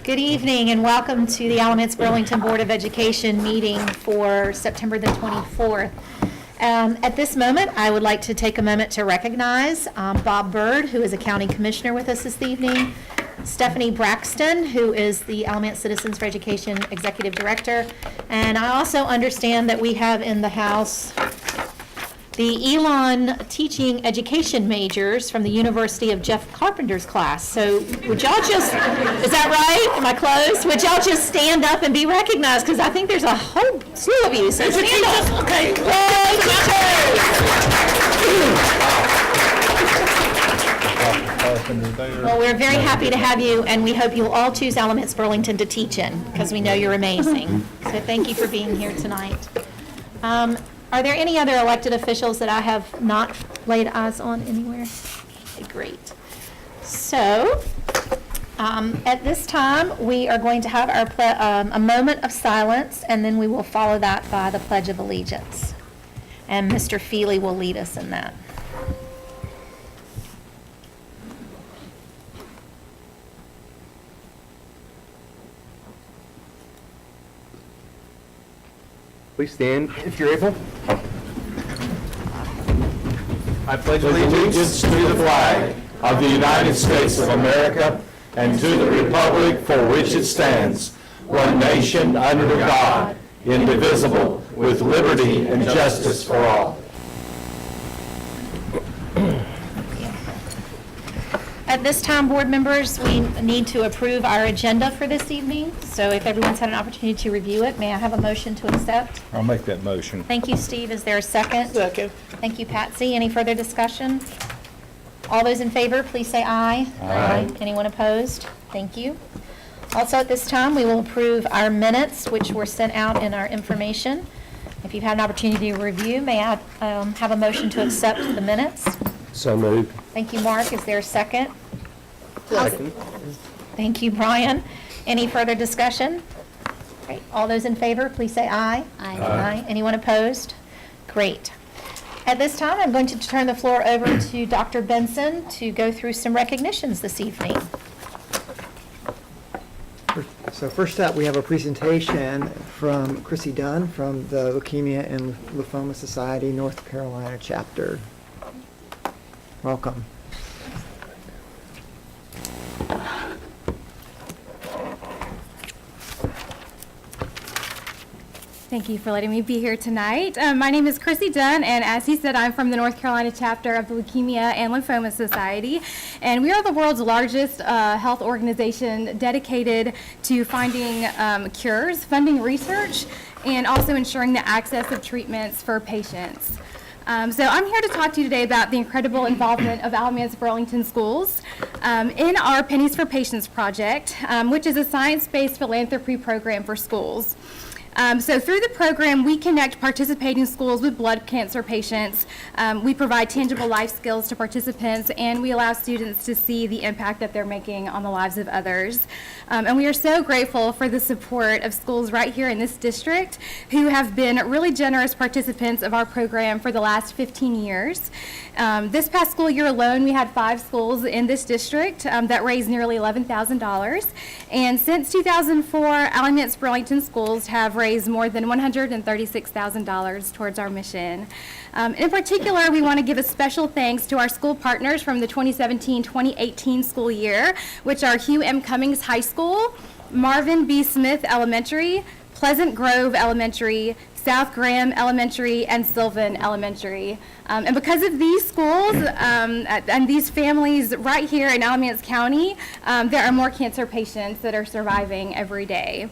Good evening and welcome to the Alamance Burlington Board of Education meeting for September the 24th. At this moment, I would like to take a moment to recognize Bob Bird, who is a county commissioner with us this evening, Stephanie Braxton, who is the Alamance Citizens for Education Executive Director, and I also understand that we have in the house the Elon teaching education majors from the University of Jeff Carpenter's class. So would y'all just, is that right? Am I close? Would y'all just stand up and be recognized? Because I think there's a whole slew of you, so stand up. Okay. Yay, teachers! Well, we're very happy to have you, and we hope you'll all choose Alamance Burlington to teach in, because we know you're amazing. So thank you for being here tonight. Are there any other elected officials that I have not laid eyes on anywhere? Okay, great. So, at this time, we are going to have our a moment of silence, and then we will follow that by the Pledge of Allegiance. And Mr. Feely will lead us in that. Please stand if you're able. I pledge allegiance to the flag of the United States of America and to the republic for which it stands, one nation under God, indivisible, with liberty and justice for all. At this time, board members, we need to approve our agenda for this evening. So if everyone's had an opportunity to review it, may I have a motion to accept? I'll make that motion. Thank you, Steve. Is there a second? Second. Thank you, Patsy. Any further discussion? All those in favor, please say aye. Aye. Anyone opposed? Thank you. Also at this time, we will approve our minutes, which were sent out in our information. If you've had an opportunity to review, may I have a motion to accept the minutes? So moved. Thank you, Mark. Is there a second? Second. Thank you, Brian. Any further discussion? Great. All those in favor, please say aye. Aye. Anyone opposed? Great. At this time, I'm going to turn the floor over to Dr. Benson to go through some recognitions this evening. So first up, we have a presentation from Chrissy Dunn from the Leukemia and Lymphoma Society North Carolina chapter. Welcome. Thank you for letting me be here tonight. My name is Chrissy Dunn, and as he said, I'm from the North Carolina chapter of the Leukemia and Lymphoma Society, and we are the world's largest health organization dedicated to finding cures, funding research, and also ensuring the access of treatments for patients. So I'm here to talk to you today about the incredible involvement of Alamance Burlington Schools in our Pennies for Patients project, which is a science-based philanthropy program for schools. So through the program, we connect participating schools with blood cancer patients. We provide tangible life skills to participants, and we allow students to see the impact that they're making on the lives of others. And we are so grateful for the support of schools right here in this district who have been really generous participants of our program for the last 15 years. This past school year alone, we had 5 schools in this district that raised nearly $11,000. And since 2004, Alamance Burlington Schools have raised more than $136,000 towards our mission. In particular, we want to give a special thanks to our school partners from the 2017-2018 school year, which are Hugh M. Cummings High School, Marvin B. Smith Elementary, Pleasant Grove Elementary, South Graham Elementary, and Sylvan Elementary. And because of these schools and these families right here in Alamance County, there are more cancer patients that are surviving every day.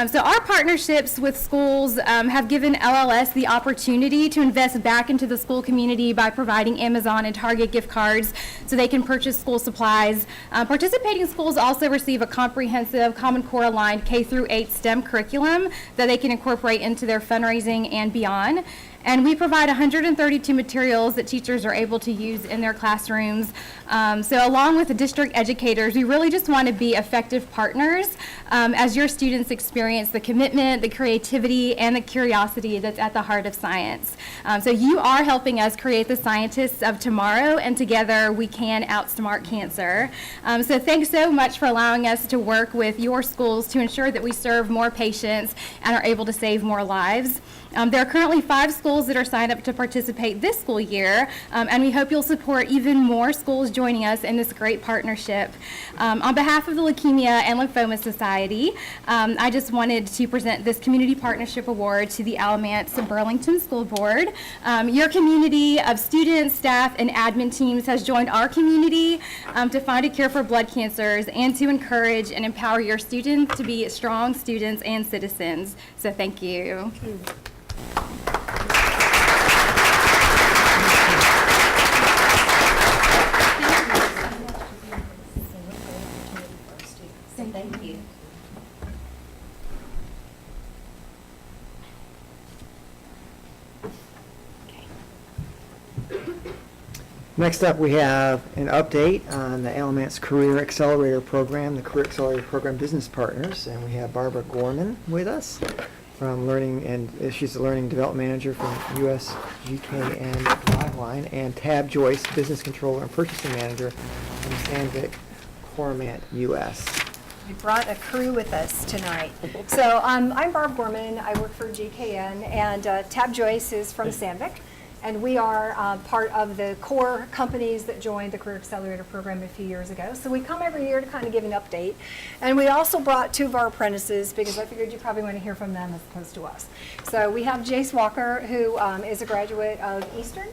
So our partnerships with schools have given LLS the opportunity to invest back into the school community by providing Amazon and Target gift cards so they can purchase school supplies. Participating schools also receive a comprehensive Common Core aligned K-8 STEM curriculum that they can incorporate into their fundraising and beyond. And we provide 132 materials that teachers are able to use in their classrooms So along with the district educators, we really just want to be effective partners as your students experience the commitment, the creativity, and the curiosity that's at the heart of science. So you are helping us create the scientists of tomorrow, and together we can outsmart cancer. So thanks so much for allowing us to work with your schools to ensure that we serve more patients and are able to save more lives. There are currently 5 schools that are signed up to participate this school year, and we hope you'll support even more schools joining us in this great partnership. On behalf of the Leukemia and Lymphoma Society, I just wanted to present this Community Partnership Award to the Alamance Burlington School Board. Your community of students, staff, and admin teams has joined our community to find a cure for blood cancers and to encourage and empower your students to be strong students and citizens. So thank you. Thank you. Next up, we have an update on the Alamance Career Accelerator Program, the Career Accelerator Program Business Partners, and we have Barbara Gorman with us from Learning, and she's the Learning Development Manager from US, GK, and Liveline, and Tab Joyce, Business Controller and Purchasing Manager from Sandvik Cormant US. We brought a crew with us tonight. So I'm Barb Gorman. I work for GKN, and Tab Joyce is from Sandvik. And we are part of the core companies that joined the Career Accelerator Program a few years ago. So we come every year to kind of give an update. And we also brought 2 of our apprentices because I figured you probably want to hear from them as opposed to us. So we have Jace Walker, who is a graduate of Eastern.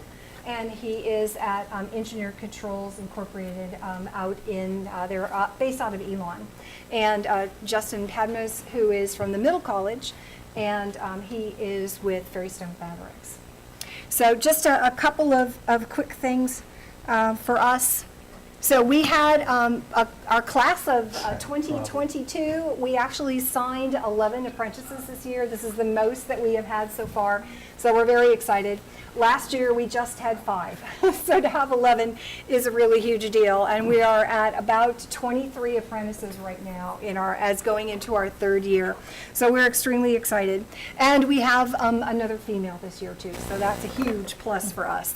And he is at Engineered Controls Incorporated out in, they're based out of Elon. And Justin Padmos, who is from the Middle College, and he is with Fairystone Fabrics. So just a couple of quick things for us. So we had our class of 2022, we actually signed 11 apprentices this year. This is the most that we have had so far, so we're very excited. Last year, we just had 5, so to have 11 is a really huge deal, and we are at about 23 apprentices right now as going into our 3rd year. So we're extremely excited, and we have another female this year too, so that's a huge plus for us.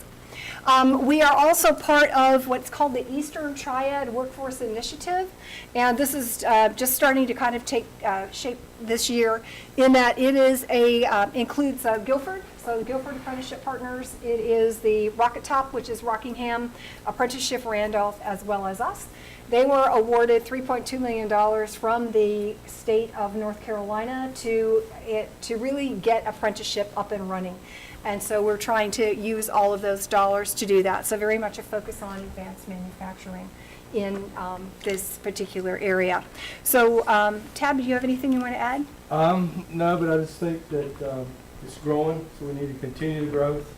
We are also part of what's called the Eastern Triad Workforce Initiative, and this is just starting to kind of take shape this year in that it is includes Guilford, so the Guilford Apprenticeship Partners. It is the Rocket Top, which is Rockingham, Apprenticeship Randolph, as well as us. They were awarded $3.2 million from the state of North Carolina to really get apprenticeship up and running. And so we're trying to use all of those dollars to do that. So very much a focus on advanced manufacturing in this particular area. So Tab, do you have anything you want to add? No, but I just think that it's growing, so we need to continue the growth.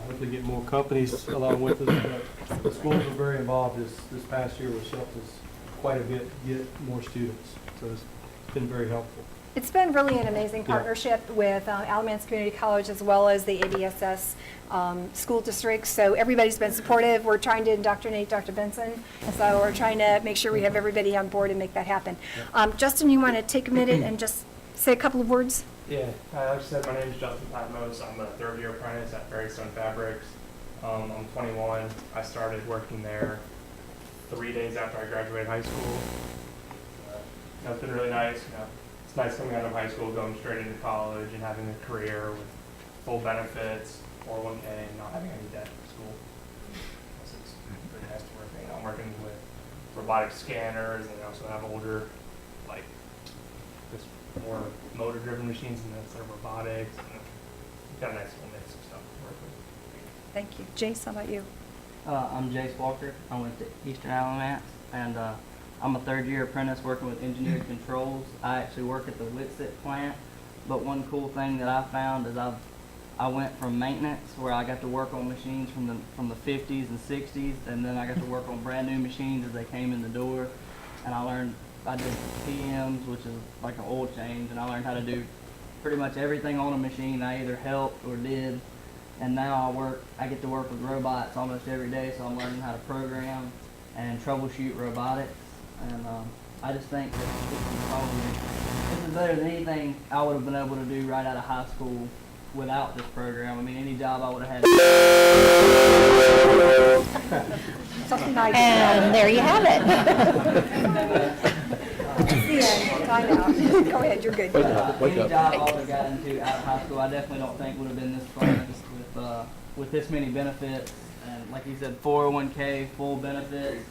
Hopefully get more companies along with us. But the schools were very involved this past year, which helped us quite a bit get more students. So it's been very helpful. It's been really an amazing partnership with Alamance Community College as well as the ABSS school districts. So everybody's been supportive. We're trying to indoctrinate Dr. Benson. So we're trying to make sure we have everybody on board and make that happen. Justin, you want to take a minute and just say a couple of words? Yeah, like I said, my name is Justin Patmos. I'm a 3rd-year apprentice at Fairystone Fabrics. I'm 21. I started working there 3 days after I graduated high school. It's been really nice. It's nice coming out of high school, going straight into college, and having a career with full benefits, 401k, and not having any debt in school. It's pretty nice to work. I'm working with robotic scanners, and I also have older, like, just more motor-driven machines instead of robotics. And we've got a nice little mix of stuff to work with. Thank you. Jace, how about you? I'm Jace Walker. I went to Eastern Alamance, and I'm a 3rd-year apprentice working with Engineered Controls. I actually work at the Whitsitt plant, but one cool thing that I found is I went from maintenance, where I got to work on machines from the 50s and 60s, and then I got to work on brand new machines as they came in the door, and I did PMs, which is like an oil change, and I learned how to do pretty much everything on a machine. I either helped or did, and now I get to work with robots almost every day, so I'm learning how to program. and troubleshoot robotics. And I just think that this is better than anything I would have been able to do right out of high school without this program. I mean, any job I would have had. Something I did. And there you have it. That's the end. Time out. Go ahead, you're good. Any job I would have got into out of high school, I definitely don't think would have been this fun with this many benefits. And like you said, 401k, full benefits.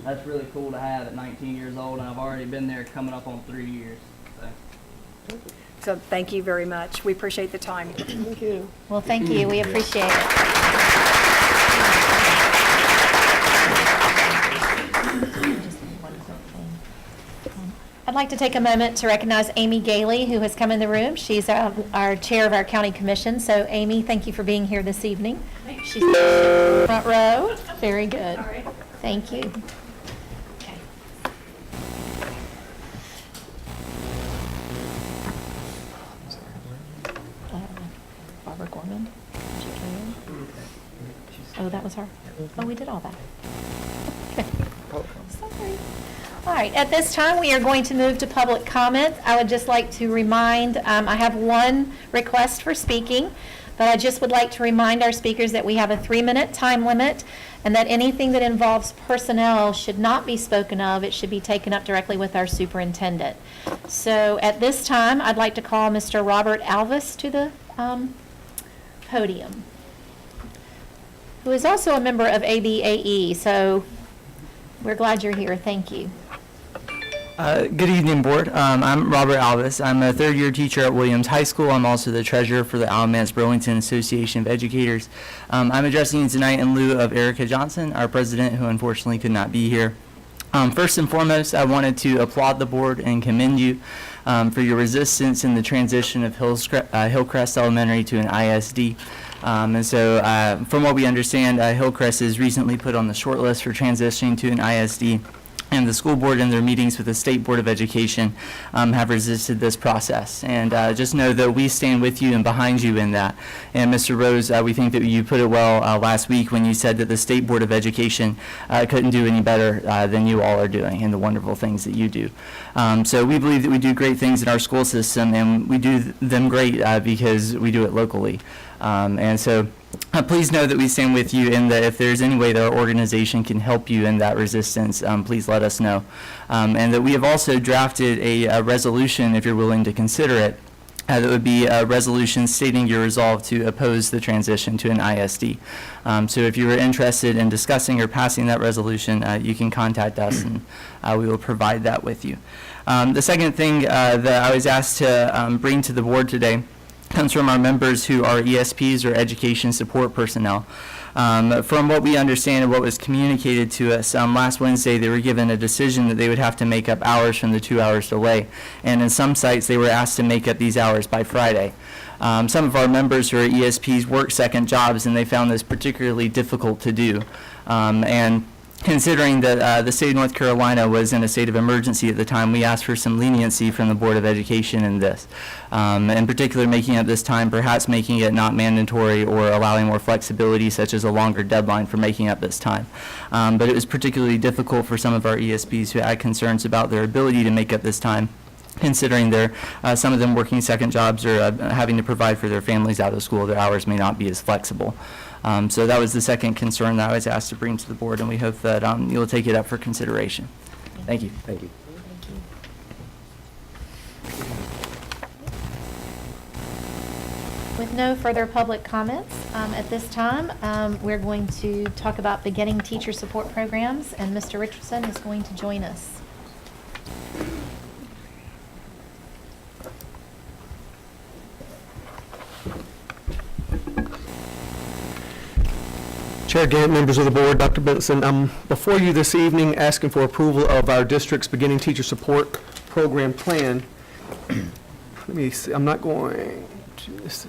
That's really cool to have at 19 years old, and I've already been there coming up on 3 years. So thank you very much. We appreciate the time. Thank you. Well, thank you. We appreciate it. I'd like to take a moment to recognize Amy Gailey, who has come in the room. She's our chair of our county commission. So, Amy, thank you for being here this evening. She's in the front row. Very good. All right. Thank you. Okay. Barbara Gorman. She came in. Oh, that was her. Oh, we did all that. Okay. Sorry. All right, at this time, we are going to move to public comment. I would just like to remind, I have one request for speaking, but I just would like to remind our speakers that we have a 3-minute time limit and that anything that involves personnel should not be spoken of. It should be taken up directly with our superintendent. So at this time, I'd like to call Mr. Robert Alvis to the podium, who is also a member of ABAE. So we're glad you're here. Thank you. Good evening, Board. I'm Robert Alvis. I'm a third-year teacher at Williams High School. I'm also the treasurer for the Alamance-Burlington Association of Educators. I'm addressing you tonight in lieu of Erica Johnson, our president, who unfortunately could not be here. First and foremost, I wanted to applaud the board and commend you for your resistance in the transition of Hillcrest Elementary to an ISD. And so from what we understand, Hillcrest is recently put on the short list for transitioning to an ISD. And the school board in their meetings with the State Board of Education have resisted this process. And just know that we stand with you and behind you in that. And Mr. Rose, we think that you put it well last week when you said that the State Board of Education couldn't do any better than you all are doing and the wonderful things that you do. So we believe that we do great things in our school system, and we do them great because we do it locally. And so please know that we stand with you, and that if there's any way that our organization can help you in that resistance, please let us know. And that we have also drafted a resolution, if you're willing to consider it, that would be a resolution stating your resolve to oppose the transition to an ISD. So if you are interested in discussing or passing that resolution, you can contact us, and we will provide that with you. The second thing that I was asked to bring to the board today comes from our members who are ESPs, or education support personnel. From what we understand and what was communicated to us, last Wednesday they were given a decision that they would have to make up hours from the 2 hours delay. And in some sites they were asked to make up these hours by Friday. Some of our members who are ESPs work second jobs, and they found this particularly difficult to do. And considering that the state of North Carolina was in a state of emergency at the time, we asked for some leniency from the Board of Education in this. In particular, making up this time, perhaps making it not mandatory or allowing more flexibility, such as a longer deadline for making up this time. But it was particularly difficult for some of our ESPs who had concerns about their ability to make up this time, considering some of them working second jobs or having to provide for their families out of school. Their hours may not be as flexible. So that was the second concern that I was asked to bring to the board, and we hope that you'll take it up for consideration. Thank you. Thank you. With no further public comments at this time, we're going to talk about beginning teacher support programs, and Mr. Richardson is going to join us. Chair Gant, members of the board, Dr. Benson, I'm before you this evening asking for approval of our district's beginning teacher support program plan. Let me see, I'm not going to see.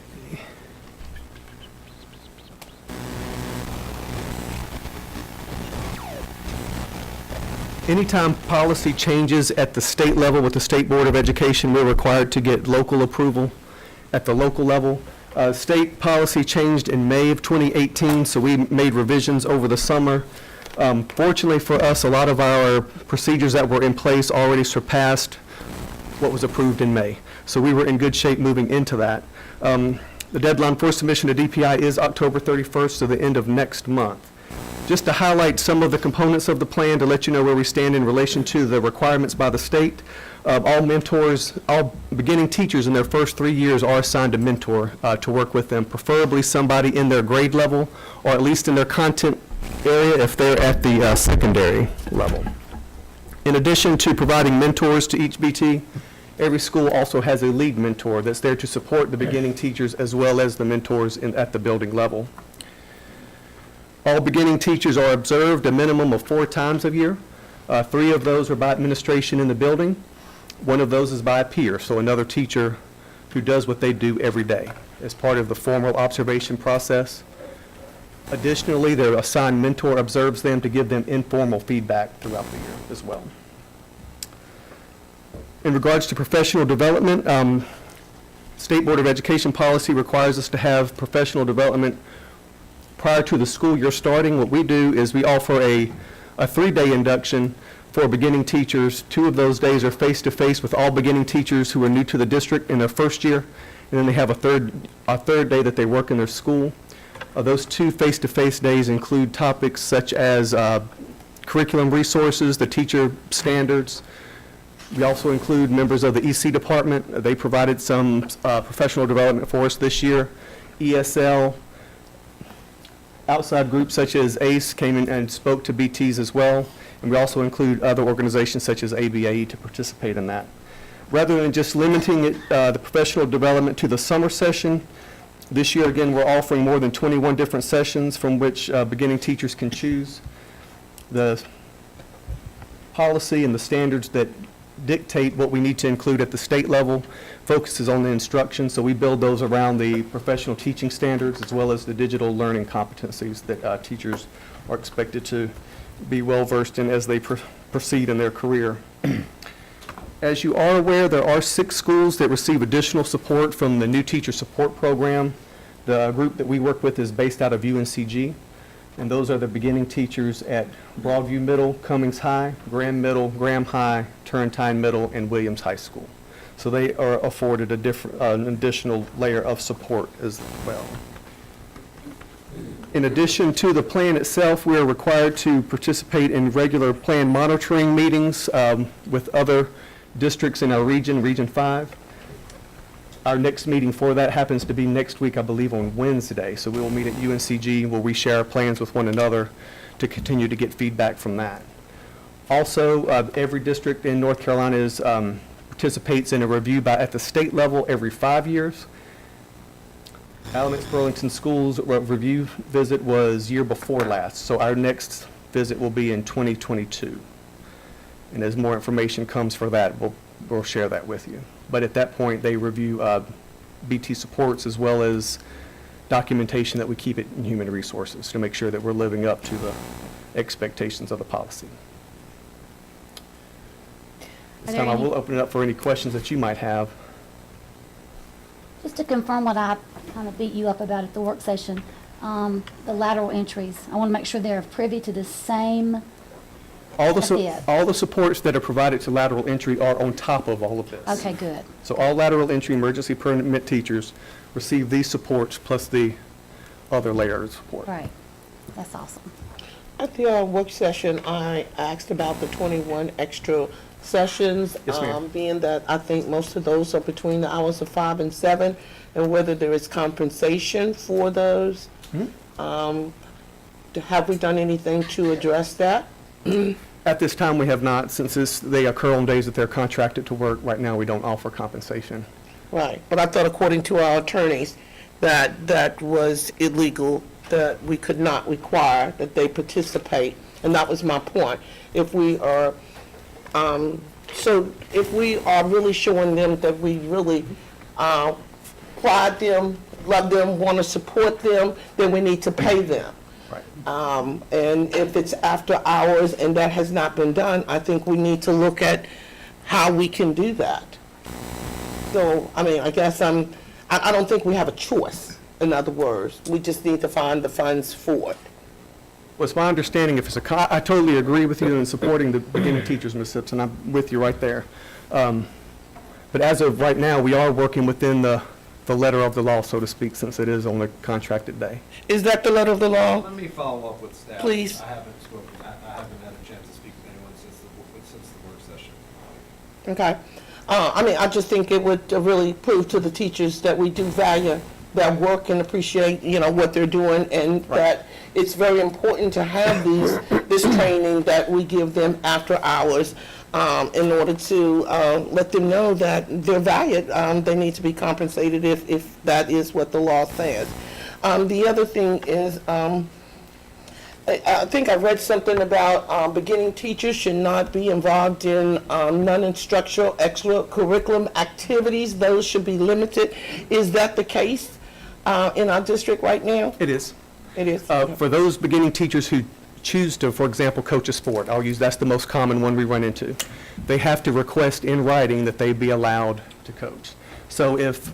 Anytime policy changes at the state level with the State Board of Education, we're required to get local approval at the local level. State policy changed in May of 2018, so we made revisions over the summer Fortunately for us, a lot of our procedures that were in place already surpassed what was approved in May. So we were in good shape moving into that. The deadline for submission to DPI is October 31st, so the end of next month. Just to highlight some of the components of the plan to let you know where we stand in relation to the requirements by the state. All mentors, all beginning teachers in their first 3 years are assigned a mentor to work with them, preferably somebody in their grade level or at least in their content area if they're at the secondary level. In addition to providing mentors to each BT, every school also has a lead mentor that's there to support the beginning teachers as well as the mentors at the building level. All beginning teachers are observed a minimum of 4 times a year. 3 of those are by administration in the building. 1 of those is by a peer, so another teacher who does what they do every day as part of the formal observation process. Additionally, their assigned mentor observes them to give them informal feedback throughout the year as well. In regards to professional development, State Board of Education policy requires us to have professional development prior to the school year starting. What we do is we offer a 3-day induction for beginning teachers. 2 of those days are face-to-face with all beginning teachers who are new to the district in their first year, and then they have a third day that they work in their school. Those 2 face-to-face days include topics such as curriculum resources, the teacher standards. We also include members of the EC department. They provided some professional development for us this year. ESL, outside groups such as ACE came in and spoke to BTs as well. And we also include other organizations such as ABAE to participate in that. Rather than just limiting it, the professional development to the summer session, this year again we're offering more than 21 different sessions from which beginning teachers can choose. The policy and the standards that dictate what we need to include at the state level focuses on the instruction, so we build those around the professional teaching standards as well as the digital learning competencies that teachers are expected to be well versed in as they proceed in their career. As you are aware, there are 6 schools that receive additional support from the new teacher support program. The group that we work with is based out of UNCG, and those are the beginning teachers at Broadview Middle, Cummings High, Graham Middle, Graham High, Turrentine Middle, and Williams High School. So they are afforded an additional layer of support as well. In addition to the plan itself, we are required to participate in regular plan monitoring meetings with other districts in our region, Region 5. Our next meeting for that happens to be next week, I believe, on Wednesday. So we will meet at UNCG where we share our plans with one another to continue to get feedback from that. Also, every district in North Carolina participates in a review at the state level every 5 years. Alamance Burlington Schools review visit was year before last, so our next visit will be in 2022. And as more information comes for that, we'll share that with you. But at that point, they review BT supports as well as documentation that we keep it in human resources to make sure that we're living up to the expectations of the policy. This time I will open it up for any questions that you might have. Just to confirm what I kind of beat you up about at the work session, the lateral entries, I want to make sure they're privy to the same. All the supports that are provided to lateral entry are on top of all of this. Okay, good. So all lateral entry emergency permit teachers receive these supports plus the other layer of support. Right. That's awesome. At the work session, I asked about the 21 extra sessions, Yes, ma'am. being that I think most of those are between the hours of 5 and 7, and whether there is compensation for those. Have we done anything to address that? At this time, we have not, since they occur on days that they're contracted to work. Right now, we don't offer compensation. Right, but I thought according to our attorneys that was illegal, that we could not require that they participate, and that was my point. If we are, if we are really showing them that we really pride them, love them, want to support them, then we need to pay them. Right. And if it's after hours and that has not been done, I think we need to look at how we can do that. So, I mean, I guess I don't think we have a choice, in other words. We just need to find the funds for it. it's my understanding, if it's I totally agree with you in supporting the beginning teachers, Ms. Simpson. I'm with you right there. But as of right now, we are working within the letter of the law, so to speak, since it is on a contracted day. Is that the letter of the law? Let me follow up with staff. Please. I haven't spoken, I haven't had a chance to speak with anyone since the work session. Okay. I mean, I just think it would really prove to the teachers that we do value their work and appreciate, what they're doing, and that it's very important to have this training that we give them after hours, in order to let them know that they're valued. They need to be compensated if that is what the law says. The other thing is, I think I read something about beginning teachers should not be involved in non-instructional extracurriculum activities. Those should be limited. Is that the case in our district right now? It is. It is. For those beginning teachers who choose to, for example, coach a sport, that's the most common one we run into. They have to request in writing that they be allowed to coach. So if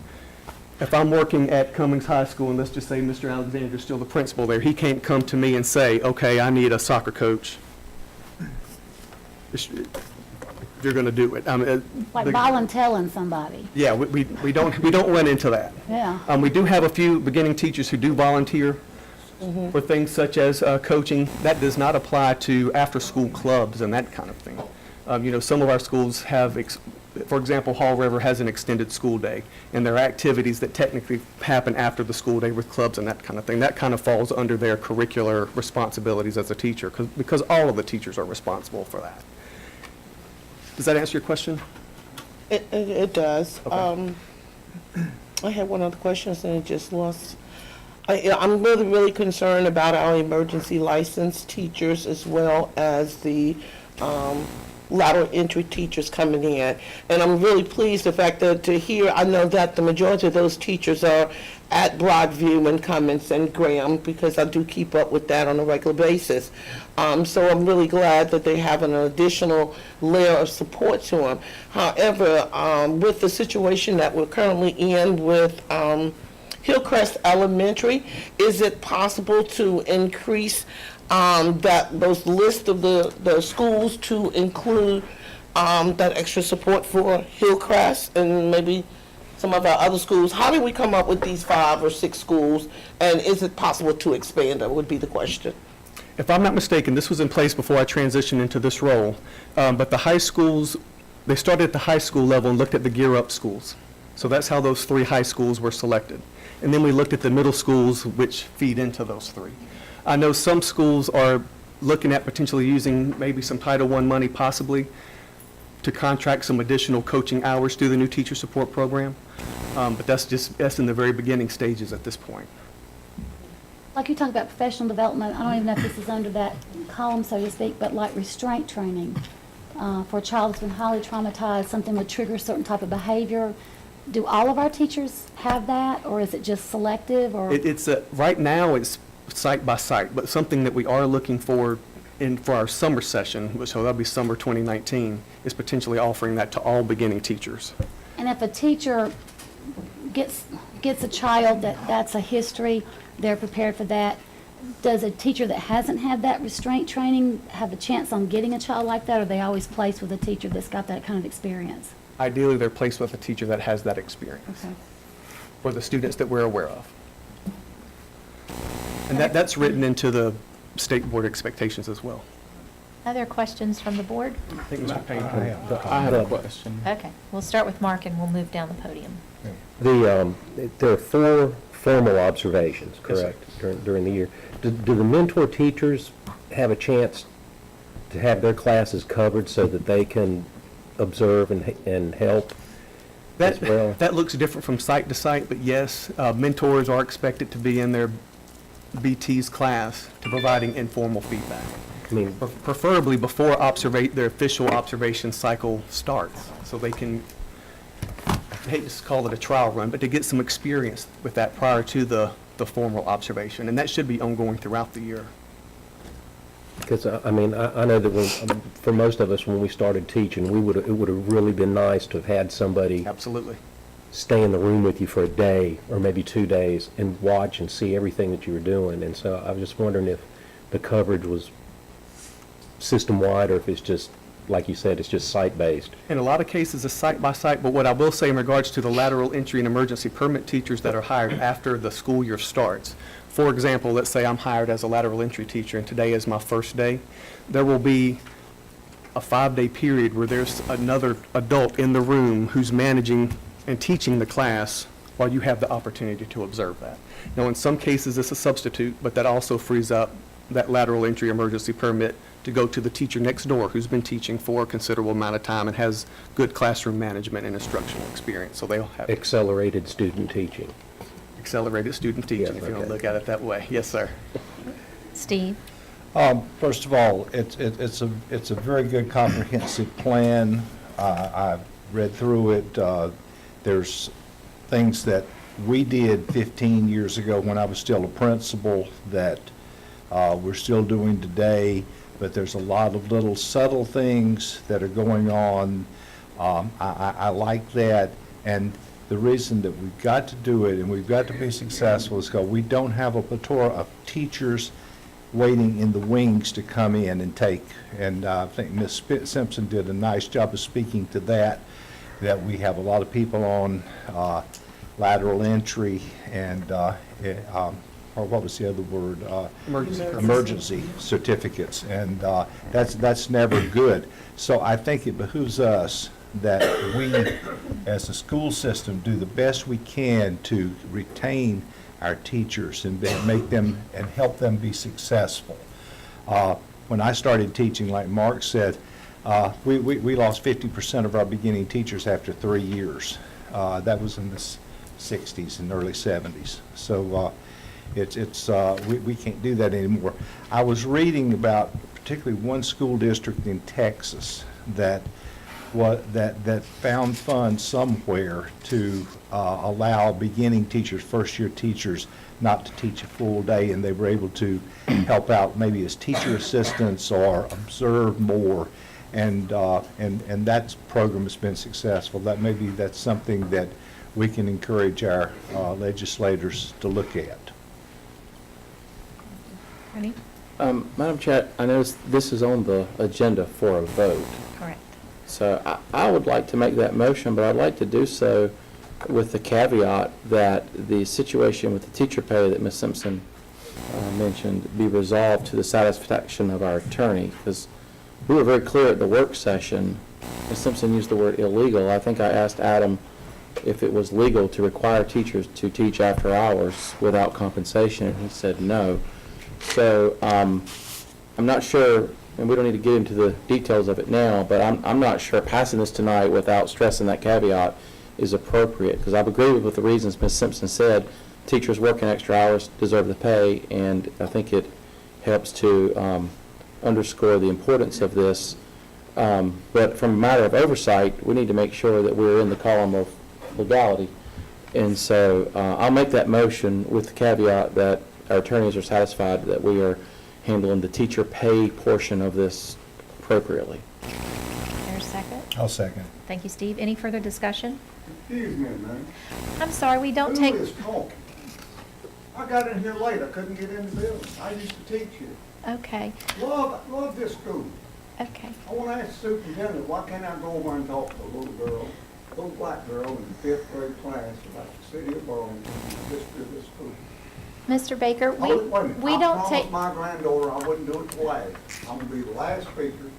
I'm working at Cummings High School, and let's just say Mr. Alexander is still the principal there, he can't come to me and say, okay, I need a soccer coach. You're going to do it. Like volunteering somebody. Yeah, we don't run into that. Yeah. We do have a few beginning teachers who do volunteer for things such as coaching. That does not apply to after-school clubs and that kind of thing. Some of our schools have, for example, Hall River has an extended school day, and there are activities that technically happen after the school day with clubs and that kind of thing. That kind of falls under their curricular responsibilities as a teacher, because all of the teachers are responsible for that. Does that answer your question? It does. Okay. I had one other question and it just lost. I'm really, really concerned about our emergency licensed teachers as well as the lateral entry teachers coming in. And I'm really pleased the fact that to hear, I know that the majority of those teachers are at Broadview and Cummins and Graham, because I do keep up with that on a regular basis. So I'm really glad that they have an additional layer of support to them. However, with the situation that we're currently in with Hillcrest Elementary, is it possible to increase those list of the schools to include that extra support for Hillcrest and maybe some of our other schools? How did we come up with these 5 or 6 schools, and is it possible to expand them, would be the question. If I'm not mistaken, this was in place before I transitioned into this role, but the high schools, they started at the high school level and looked at the Gear Up schools. So that's how those 3 high schools were selected. And then we looked at the middle schools, which feed into those 3. I know some schools are looking at potentially using maybe some Title I money possibly to contract some additional coaching hours through the new teacher support program. But that's in the very beginning stages at this point. Like you talk about professional development, I don't even know if this is under that column, so to speak, but like restraint training for a child that's been highly traumatized, something would trigger a certain type of behavior. Do all of our teachers have that, or is it just selective? Or Right now it's site by site, but something that we are looking for for our summer session, so that'll be summer 2019, is potentially offering that to all beginning teachers. And if a teacher gets a child that's a history, they're prepared for that, does a teacher that hasn't had that restraint training have a chance on getting a child like that, or are they always placed with a teacher that's got that kind of experience? Ideally, they're placed with a teacher that has that experience for the students that we're aware of. And that's written into the state board expectations as well. Other questions from the board? I think Mr. Payne. I have a question. Okay, we'll start with Mark and we'll move down the podium. There are 4 formal observations, Yes, sir. correct, during the year. Do the mentor teachers have a chance to have their classes covered so that they can observe and help as well? That looks different from site to site, but yes, mentors are expected to be in their BT's class to providing informal feedback. I mean, Preferably before their official observation cycle starts, so they can, I hate to call it a trial run, but to get some experience with that prior to the formal observation, and that should be ongoing throughout the year. because, I mean, I know that for most of us, when we started teaching, it would have really been nice to have had somebody Absolutely. stay in the room with you for a day or maybe 2 days and watch and see everything that you were doing. And so I was just wondering if the coverage was system-wide, or if it's just, like you said, it's just site-based. In a lot of cases, it's site by site, but what I will say in regards to the lateral entry and emergency permit teachers that are hired after the school year starts. For example, let's say I'm hired as a lateral entry teacher and today is my first day. There will be a 5-day period where there's another adult in the room who's managing and teaching the class while you have the opportunity to observe that. Now, in some cases, it's a substitute, but that also frees up that lateral entry emergency permit to go to the teacher next door who's been teaching for a considerable amount of time and has good classroom management and instructional experience. So they'll have Accelerated student teaching. accelerated student teaching, if you want to look at it that way. Yes, sir. Steve? First of all, it's a very good comprehensive plan. I've read through it. There's things that we did 15 years ago when I was still a principal that we're still doing today, but there's a lot of little subtle things that are going on. I like that, and the reason that we've got to do it and we've got to be successful is because we don't have a plethora of teachers waiting in the wings to come in and take. And I think Ms. Simpson did a nice job of speaking to that we have a lot of people on lateral entry and, or what was the other word? Emergency certificates. And that's never good. So I think it behooves us that we, as a school system, do the best we can to retain our teachers and make them and help them be successful. When I started teaching, like Mark said, we lost 50% of our beginning teachers after 3 years. That was in the 60s and early 70s. So we can't do that anymore. I was reading about particularly one school district in Texas that found funds somewhere to allow beginning teachers, first-year teachers, not to teach a full day, and they were able to help out maybe as teacher assistants or observe more, and that program has been successful. That maybe that's something that we can encourage our legislators to look at. Ready? Madam Chair, I notice this is on the agenda for a vote. Correct. So I would like to make that motion, but I'd like to do so with the caveat that the situation with the teacher pay that Ms. Simpson mentioned be resolved to the satisfaction of our attorney, because we were very clear at the work session. Ms. Simpson used the word illegal. I think I asked Adam if it was legal to require teachers to teach after hours without compensation, and he said no. So I'm not sure, and we don't need to get into the details of it now, but I'm not sure passing this tonight without stressing that caveat is appropriate, because I've agreed with the reasons Ms. Simpson said. Teachers working extra hours deserve the pay, and I think it helps to underscore the importance of this. But from a matter of oversight, we need to make sure that we're in the column of legality. And so I'll make that motion with the caveat that our attorneys are satisfied that we are handling the teacher pay portion of this appropriately. There's a second. I'll second. Thank you, Steve. Any further discussion? Excuse me a minute. I'm sorry, we don't take... Who is talking? I got in here late. I couldn't get in the building. I used to teach here. Okay, Love this school. okay. I want to ask the superintendent, why can't I go over and talk to a little black girl in the 5th grade class about the city of Burlington, the history of this school? Mr. Baker, Wait a minute. we don't I take... promised my granddaughter I wouldn't do it the last. I'm going to be the last speaker.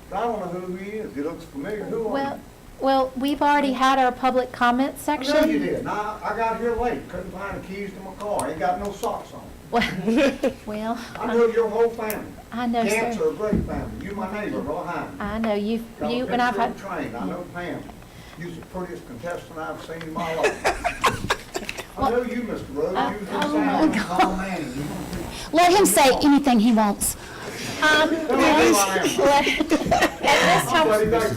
But I don't know who he is. He looks familiar. Who are you? Well, we've already had our public comment I section. know you did. Now, I got here late. Couldn't find the keys to my car. Ain't got no socks on. Well, I know your whole family. I know, Cats sir. are a great family. You my neighbor right behind me. I know you Got a and I've picture had... of the train. I know Pam. You're the prettiest contestant I've seen in my life. I know you, Mr. Rhodes. You just sound like Tom Manning. Let him say anything he wants. At this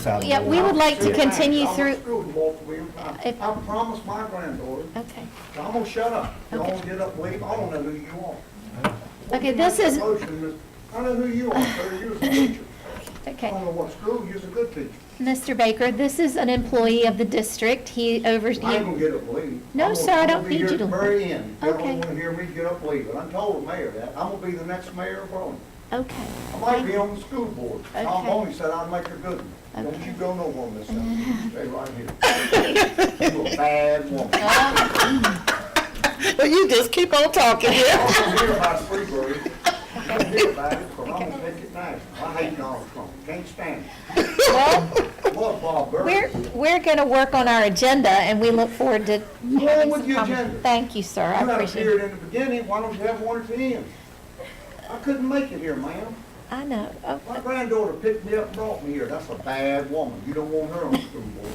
time, yeah, we would like to continue through... I promised my granddaughter. Okay. I'm gonna shut up. Y'all Okay. wanna get up and leave? I don't know who you are. Okay, this is... I know who you are, sir. You're a teacher. I Okay. don't know what school, you're a good teacher. Mr. Baker, this is an employee of the district. He I ain't gonna he, get up and leave. No, I'm gonna- sir, I I'm don't gonna be need here you to at the very end. If y'all Okay. don't wanna hear me get up and leave, but I told the mayor that. I'm gonna be the next mayor of Burlington. okay. I might be on the school board. Tom Okay. Boney said I'd make a good one. Don't you go nowhere, Miss Evans. Stay right here. You a bad woman. But you just keep on talking here. I don't hear about Freeburg. I don't hear about it, but I'm gonna make it nice. I hate Donald Trump. Can't stand it. Well, What, Bob Burke? we're going to work on our agenda, and we look forward to Go on with your agenda. Thank you, sir. I You had a appreciate period it. in the beginning, why don't you have one at the end? I couldn't make it here, ma'am. I know. Oh, My granddaughter picked me up and brought me here. That's a bad woman. You don't want her on the school board.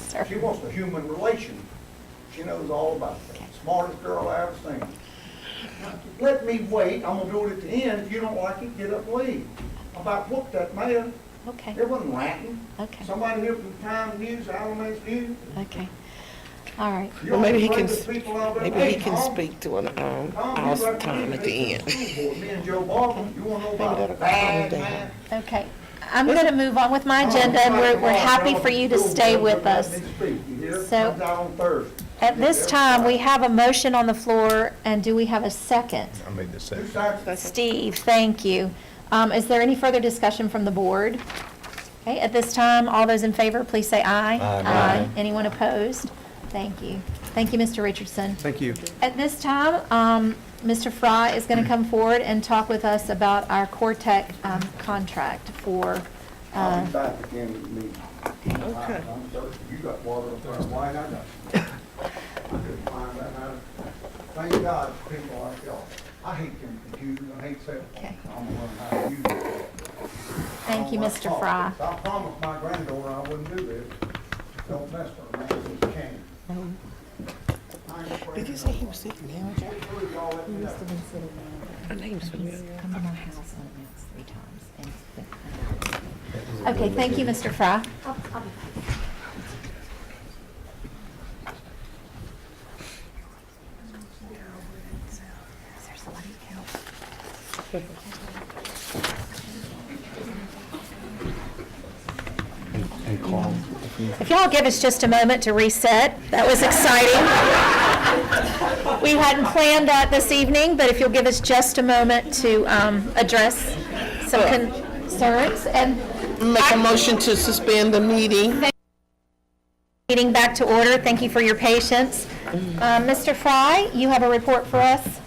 sir. She wants the human relation. She knows all about that. Smartest girl I ever seen. Let me wait. I'm gonna do it at the end. If you don't like it, get up and leave. I about whooped that man. Okay. It wasn't ranting. Okay. Somebody here from the Times News, Alamance News. Okay. All right. You Well, maybe he afraid can, of people out there? maybe he Hey, can Tom, speak to an, Tom, you our represent time at the end. school board. Me and Joe Baldwin, you wanna know about that'll a calm him bad down. man? Okay. I'm going to move on with my agenda, and we're happy for you to stay with us. So- Comes out on Thursday. At this time, we have a motion on the floor, and do we have a second? I made the second. Who starts? Steve, thank you. Is there any further discussion from the board? Okay, at this time, all those in favor, please say aye. Aye. Anyone opposed? Thank you. Thank you, Mr. Richardson. Thank you. At this time, Mr. Fry is going to come forward and talk with us about our Cortec contract for, I'll be back again with me. Okay. I'm thirsty. You got water up there, why not? I couldn't find that out. Thank God for people like y'all. I hate them computers, I hate that. Okay. I'm gonna learn how to use it. Thank you, Mr. Fry. I promised my granddaughter I wouldn't do this. Don't mess with her, man, if you can. Did you say he was sitting down? He must have been sitting I think he was sitting He's down. come to my house unannounced 3 times. Okay, thank you, Mr. Fry. I'll be back. If y'all give us just a moment to reset, that was exciting. We hadn't planned that this evening, but if you'll give us just a moment to address some concerns and Make a motion to suspend the meeting. meeting back to order. Thank you for your patience. Mr. Fry, you have a report for us?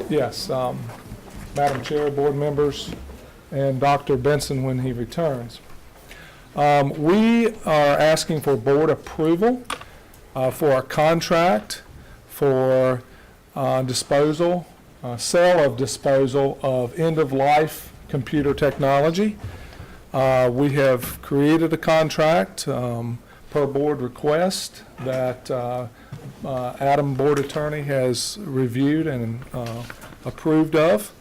Yes, Madam Chair, board members, and Dr. Benson when he returns. We are asking for board approval for a contract for disposal, sale of disposal of end-of-life computer technology. We have created a contract per board request that Adam Board Attorney has reviewed and approved of.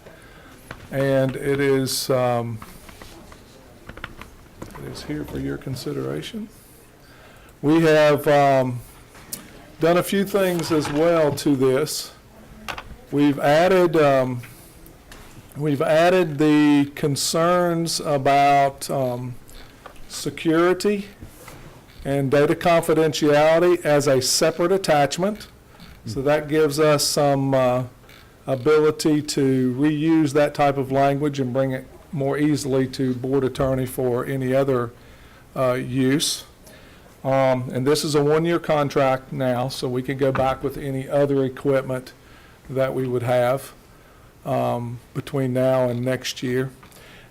And it is here for your consideration. We have done a few things as well to this. We've added the concerns about security and data confidentiality as a separate attachment. So that gives us some ability to reuse that type of language and bring it more easily to board attorney for any other use. And this is a one-year contract now, so we can go back with any other equipment that we would have between now and next year.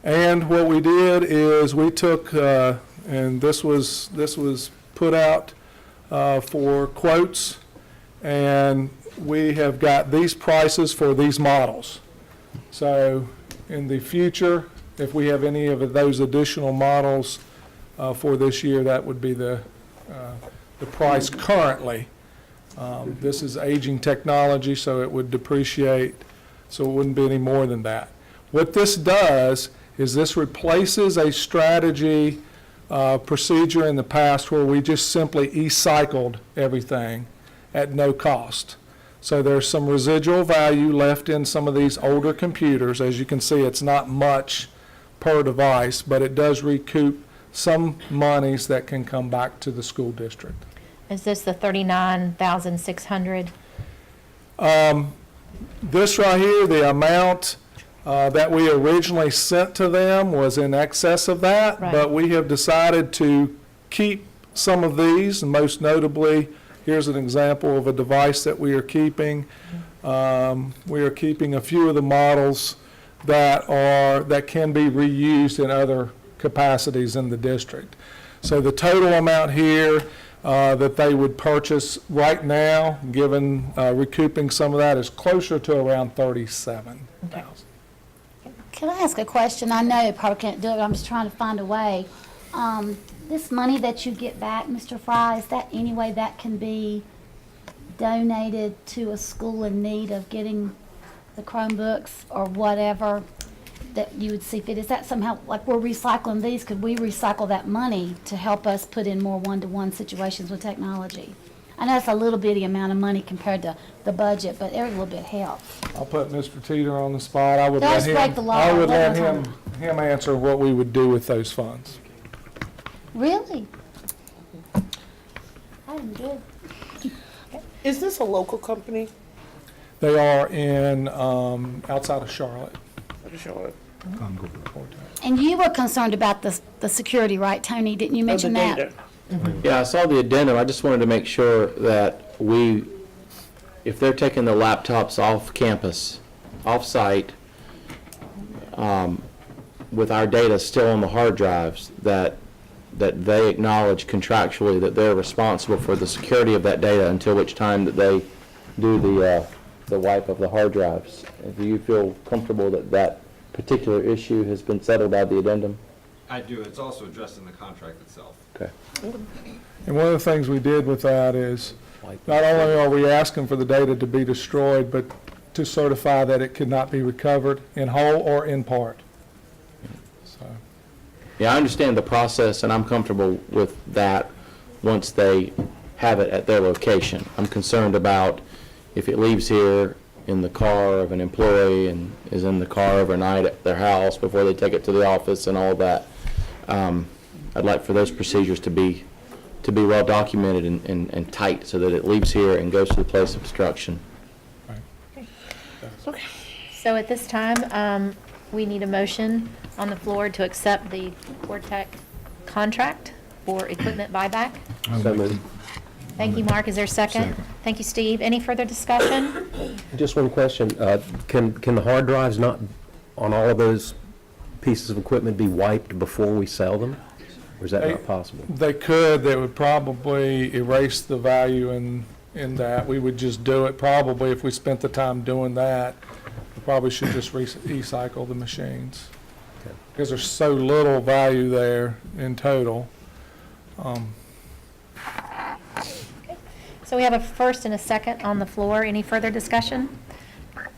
And what we did is we took, and this was put out for quotes, and we have got these prices for these models. So in the future, if we have any of those additional models for this year, that would be the price currently. This is aging technology, so it would depreciate, so it wouldn't be any more than that. What this does is this replaces a strategy procedure in the past where we just simply e-cycled everything at no cost. So there's some residual value left in some of these older computers. As you can see, it's not much per device, but it does recoup some monies that can come back to the school district. Is this the 39,600? This right here, the amount that we originally sent to them was in excess of that, Right. but we have decided to keep some of these, and most notably, here's an example of a device that we are keeping. We are keeping a few of the models that can be reused in other capacities in the district. So the total amount here that they would purchase right now, given recouping some of that, is closer to around 37,000. Can I ask a question? I know you probably can't do it, but I'm just trying to find a way. This money that you get back, Mr. Fry, is that any way that can be donated to a school in need of getting the Chromebooks or whatever that you would see fit? Is that somehow, like we're recycling these, could we recycle that money to help us put in more one-to-one situations with technology? I know it's a little bitty amount of money compared to the budget, but every little bit helps. I'll put Mr. Teeter on the spot. I would Don't let him, break the law. I would let Let him him answer what we would do with those funds. Really? I'm good. Is this a local company? They are in, outside of Charlotte. Charlotte. And you were concerned about the security, right, Tony? Didn't you mention that? Yeah, I saw the addendum. I just wanted to make sure that if they're taking the laptops off campus, off-site, with our data still on the hard drives, that they acknowledge contractually that they're responsible for the security of that data until which time that they do the wipe of the hard drives. Do you feel comfortable that that particular issue has been settled by the addendum? I do. It's also addressed in the contract itself. Okay. And one of the things we did with that is, not only are we asking for the data to be destroyed, but to certify that it could not be recovered in whole or in part. So, Yeah, I understand the process, and I'm comfortable with that once they have it at their location. I'm concerned about if it leaves here in the car of an employee and is in the car overnight at their house before they take it to the office and all that. I'd like for those procedures to be well documented and tight so that it leaves here and goes to the place of destruction. So at this time, we need a motion on the floor to accept the Portec contract for equipment buyback. So moved. Thank you, Mark. Is there a second? Thank you, Steve. Any further discussion? Just one question. Can the hard drives not, on all of those pieces of equipment, be wiped before we sell them? Or is that not possible? they could, they would probably erase the value in that. We would just do it probably if we spent the time doing that. We probably should just recycle the machines. Okay. Because there's so little value there in total. So we have a first and a second on the floor. Any further discussion?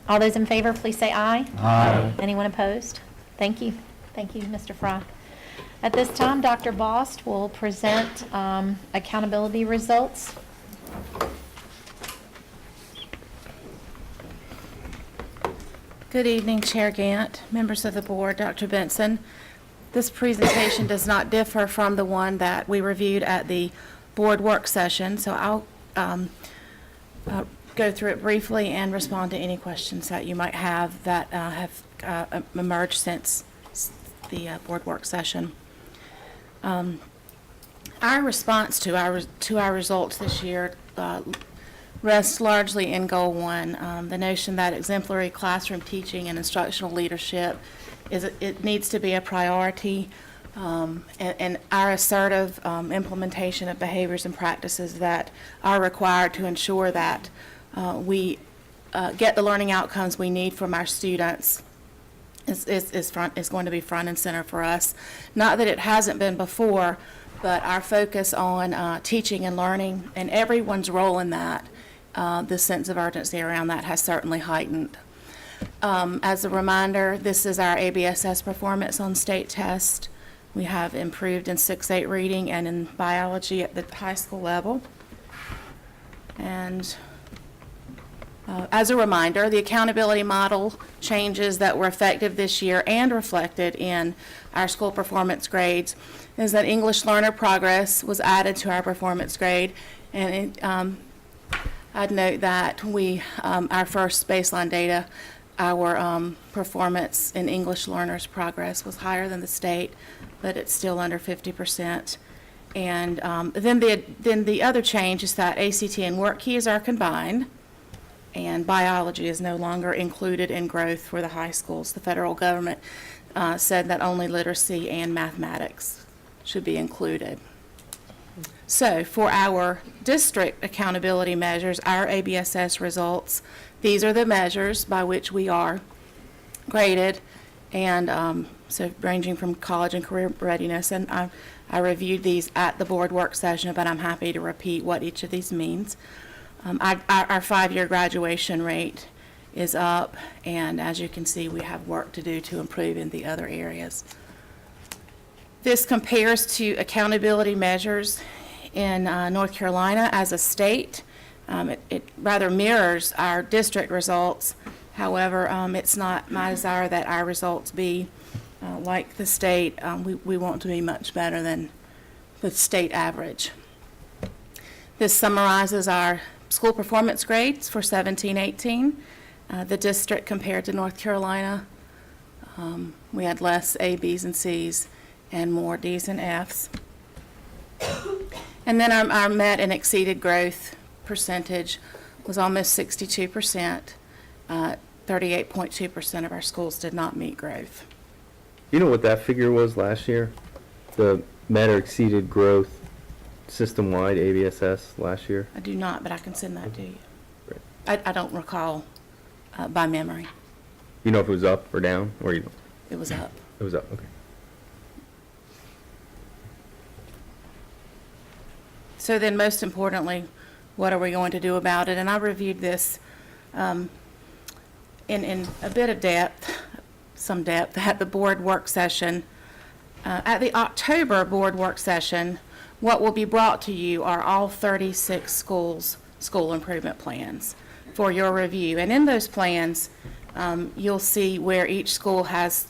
All those in favor, please say aye. Aye. Anyone opposed? Thank you. Thank you, Mr. Fry. At this time, Dr. Bost will present accountability results. Good evening, Chair Gant, members of the board, Dr. Benson. This presentation does not differ from the one that we reviewed at the board work session, so I'll go through it briefly and respond to any questions that you might have that have emerged since the board work session. Our response to our results this year rests largely in Goal 1, the notion that exemplary classroom teaching and instructional leadership it needs to be a priority, and our assertive implementation of behaviors and practices that are required to ensure that we get the learning outcomes we need from our students is going to be front and center for us. Not that it hasn't been before, but our focus on teaching and learning and everyone's role in that, the sense of urgency around that has certainly heightened. As a reminder, this is our ABSS performance on state test. We have improved in 6-8 reading and in biology at the high school level. And As a reminder, the accountability model changes that were effective this year and reflected in our school performance grades is that English learner progress was added to our performance grade, and I'd note that our first baseline data, our performance in English learners progress was higher than the state, but it's still under 50%. And then the other change is that ACT and work keys are combined, and biology is no longer included in growth for the high schools. The federal government said that only literacy and mathematics should be included. So for our district accountability measures, our ABSS results, these are the measures by which we are graded, and so ranging from college and career readiness. And I reviewed these at the board work session, but I'm happy to repeat what each of these means. Our 5-year graduation rate is up, and as you can see, we have work to do to improve in the other areas. This compares to accountability measures in North Carolina as a state. It rather mirrors our district results. However, it's not my desire that our results be like the state. We want to be much better than the state average. This summarizes our school performance grades for 17-18. The district compared to North Carolina, we had less A, B's, and C's and more D's and F's. And then our met and exceeded growth percentage was almost 62%. 38.2% of our schools did not meet growth. You know what that figure was last year? The met or exceeded growth system-wide ABSS last year? I do not, but I can send that to you. Great. I don't recall by memory. You know if it was up or down, or you don't? It was up. It was up, okay. So then, most importantly, what are we going to do about it? And I reviewed this in a bit of depth, some depth, at the board work session. At the October board work session, what will be brought to you are all 36 schools' school improvement plans for your review. And in those plans, you'll see where each school has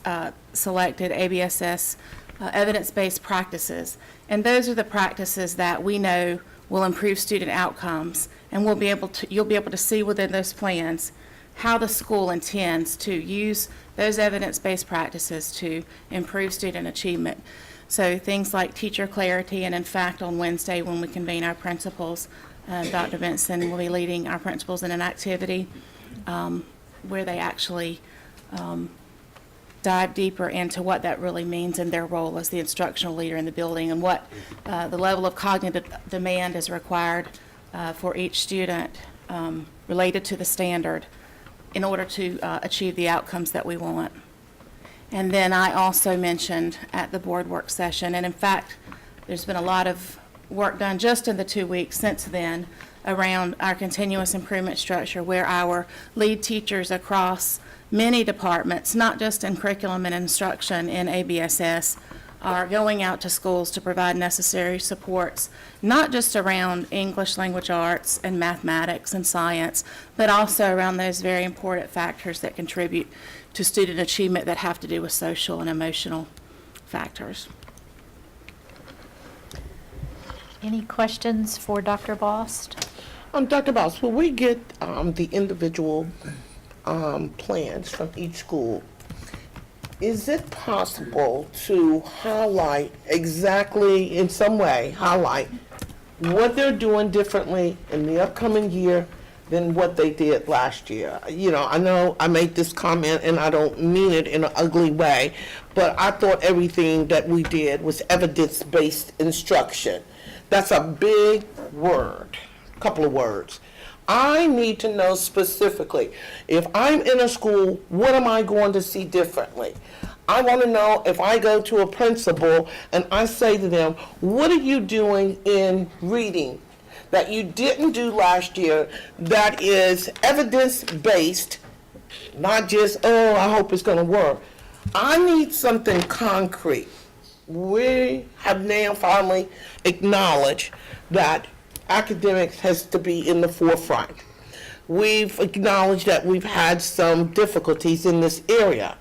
selected ABSS evidence-based practices. And those are the practices that we know will improve student outcomes, and you'll be able to see within those plans how the school intends to use those evidence-based practices to improve student achievement. So things like teacher clarity, and in fact on Wednesday when we convene our principals, Dr. Benson will be leading our principals in an activity where they actually dive deeper into what that really means in their role as the instructional leader in the building, and what the level of cognitive demand is required for each student related to the standard in order to achieve the outcomes that we want. And then I also mentioned at the board work session, and in fact, there's been a lot of work done just in the 2 weeks since then around our continuous improvement structure, where our lead teachers across many departments, not just in curriculum and instruction in ABSS, are going out to schools to provide necessary supports, not just around English language arts and mathematics and science, but also around those very important factors that contribute to student achievement that have to do with social and emotional factors. Any questions for Dr. Bost? Dr. Boss, will we get the individual plans from each school? Is it possible to highlight exactly, in some way, highlight what they're doing differently in the upcoming year than what they did last year? You know I made this comment and I don't mean it in an ugly way, but I thought everything that we did was evidence-based instruction. That's a big word, couple of words. I need to know specifically, if I'm in a school, what am I going to see differently? I want to know if I go to a principal and I say to them, what are you doing in reading that you didn't do last year that is evidence-based, not just, oh, I hope it's going to work. I need something concrete. We have now finally acknowledged that academics has to be in the forefront. we've acknowledged that we've had some difficulties in this area.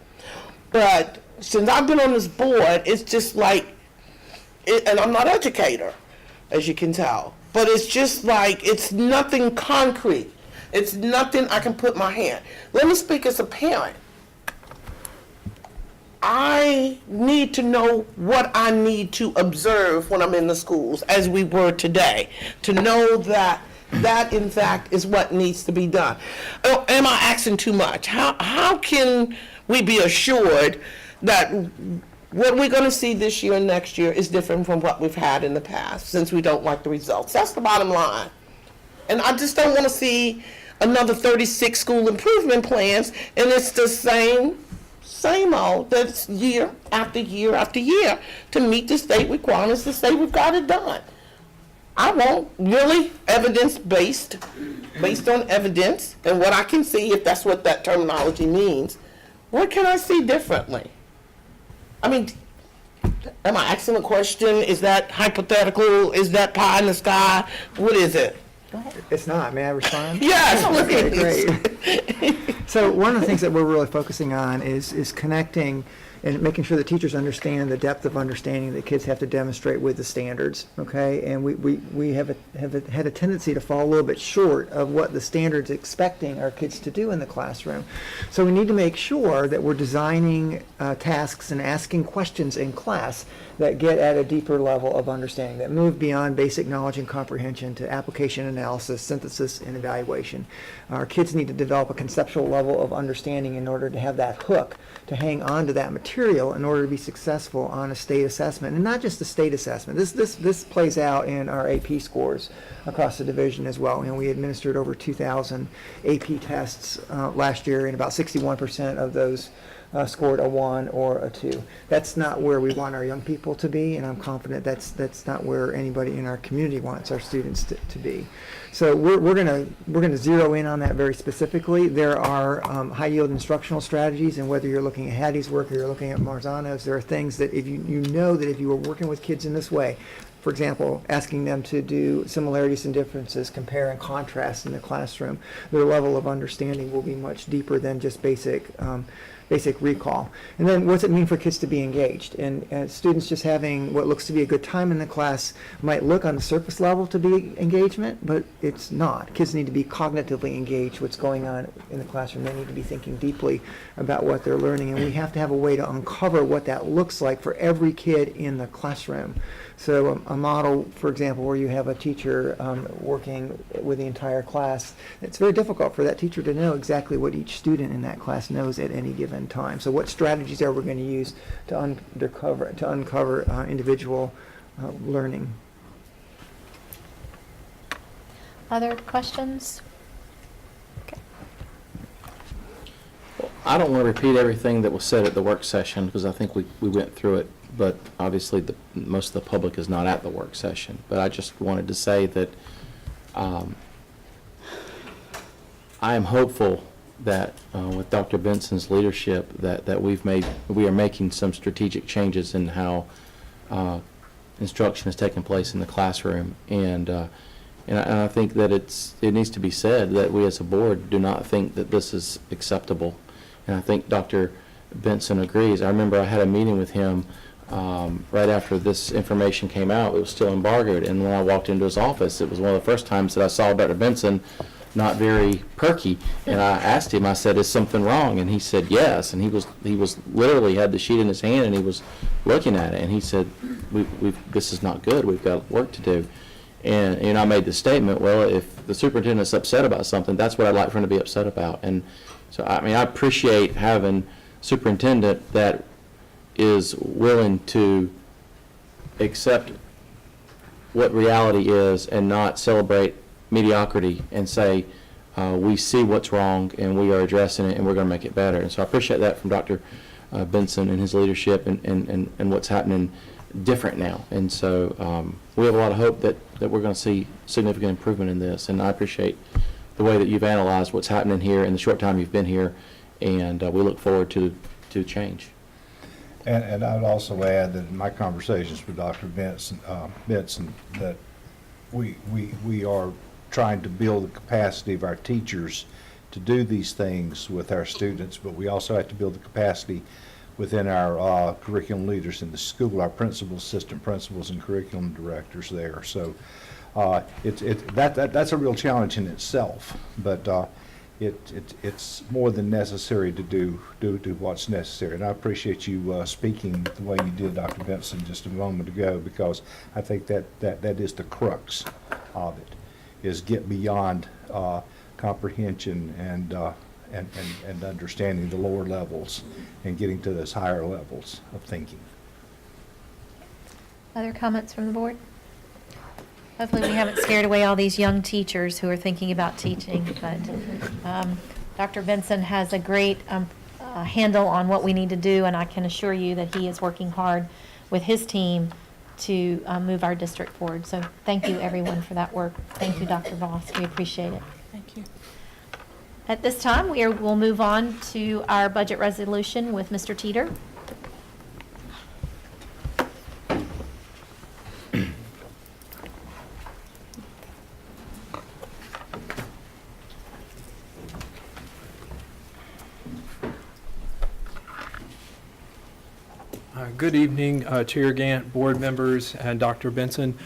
But since I've been on this board, it's just like, and I'm not an educator, as you can tell, but it's just like, it's nothing concrete. It's nothing I can put my hand. Let me speak as a parent. I need to know what I need to observe when I'm in the schools, as we were today, to know that that, in fact, is what needs to be done. Oh, am I asking too much? How can we be assured that what we're going to see this year and next year is different from what we've had in the past, since we don't like the results? That's the bottom line. And I just don't want to see another 36 school improvement plans, and it's the same old, that's year after year after year to meet the state requirements to say we've got it done. I want really evidence-based, based on evidence and what I can see, if that's what that terminology means. What can I see differently? I mean, am I asking a question? Is that hypothetical? Is that pie in the sky? What is it? It's not. May I respond? Yes, Okay, please. great. So one of the things that we're really focusing on is connecting and making sure that teachers understand the depth of understanding that kids have to demonstrate with the standards, okay? And we have had a tendency to fall a little bit short of what the standards expecting our kids to do in the classroom. So we need to make sure that we're designing tasks and asking questions in class that get at a deeper level of understanding, that move beyond basic knowledge and comprehension to application analysis, synthesis, and evaluation. Our kids need to develop a conceptual level of understanding in order to have that hook to hang on to that material in order to be successful on a state assessment. And not just a state assessment. This plays out in our AP scores across the division as well. And we administered over 2,000 AP tests last year, and about 61% of those scored a 1 or a 2. That's not where we want our young people to be, and I'm confident that's not where anybody in our community wants our students to be. So we're gonna zero in on that very specifically. There are high yield instructional strategies, and whether you're looking at Hattie's work or you're looking at Marzano's, there are things that if you know that if you were working with kids in this way, for example, asking them to do similarities and differences, compare and contrast in the classroom, their level of understanding will be much deeper than just basic recall. And then what's it mean for kids to be engaged? And students just having what looks to be a good time in the class might look on the surface level to be engagement, but it's not. Kids need to be cognitively engaged what's going on in the classroom. They need to be thinking deeply about what they're learning, and we have to have a way to uncover what that looks like for every kid in the classroom. So a model, for example, where you have a teacher working with the entire class, it's very difficult for that teacher to know exactly what each student in that class knows at any given time. So what strategies are we going to use to uncover individual learning? Other questions? I don't want to repeat everything that was said at the work session, because I think we went through it, but obviously most of the public is not at the work session. But I just wanted to say that I am hopeful that with Dr. Benson's leadership that we are making some strategic changes in how instruction is taking place in the classroom, and I think that it needs to be said that we as a board do not think that this is acceptable, and I think Dr. Benson agrees. I remember I had a meeting with him right after this information came out. It was still embargoed, and when I walked into his office, it was one of the first times that I saw Dr. Benson not very perky, and I asked him, I said, is something wrong? And he said yes, and he was literally had the sheet in his hand, and he was looking at it, and he said, this is not good, we've got work to do. And I made the statement, well, if the superintendent's upset about something, that's what I'd like for him to be upset about. And so, I mean, I appreciate having a superintendent that is willing to accept what reality is and not celebrate mediocrity and say, we see what's wrong and we are addressing it and we're going to make it better. And so I appreciate that from Dr. Benson and his leadership and what's happening different now. And so we have a lot of hope that we're going to see significant improvement in this. And I appreciate the way that you've analyzed what's happening here in the short time you've been here, and we look forward to change. And I would also add that in my conversations with Dr. Benson, that we are trying to build the capacity of our teachers to do these things with our students, but we also have to build the capacity within our curriculum leaders in the school, our principals, assistant principals, and curriculum directors there. So that's a real challenge in itself, but it's more than necessary to do what's necessary. And I appreciate you speaking the way you did, Dr. Benson, just a moment ago, because I think that is the crux of it, is get beyond comprehension and understanding the lower levels and getting to those higher levels of thinking. Other comments from the board? Hopefully we haven't scared away all these young teachers who are thinking about teaching, but Dr. Benson has a great handle on what we need to do, and I can assure you that he is working hard with his team to move our district forward. So thank you, everyone, for that work. Thank you, Dr. Voss. We appreciate it. Thank you. At this time, we'll move on to our budget resolution with Mr. Teeter. Good evening, Chair Gant, board members, and Dr. Benson.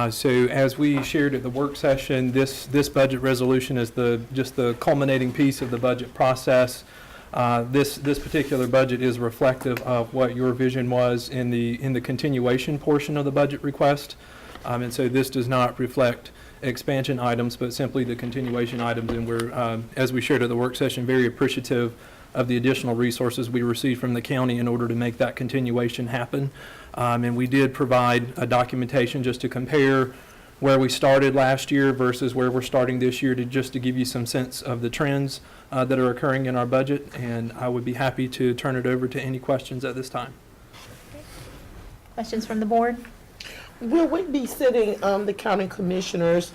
So as we shared at the work session, this budget resolution is just the culminating piece of the budget process. This particular budget is reflective of what your vision was in the continuation portion of the budget request. And so this does not reflect expansion items, but simply the continuation items. And we're, as we shared at the work session, very appreciative of the additional resources we received from the county in order to make that continuation happen. And we did provide a documentation just to compare where we started last year versus where we're starting this year, just to give you some sense of the trends that are occurring in our budget. And I would be happy to turn it over to any questions at this time. Questions from the board? Will we be sending the county commissioners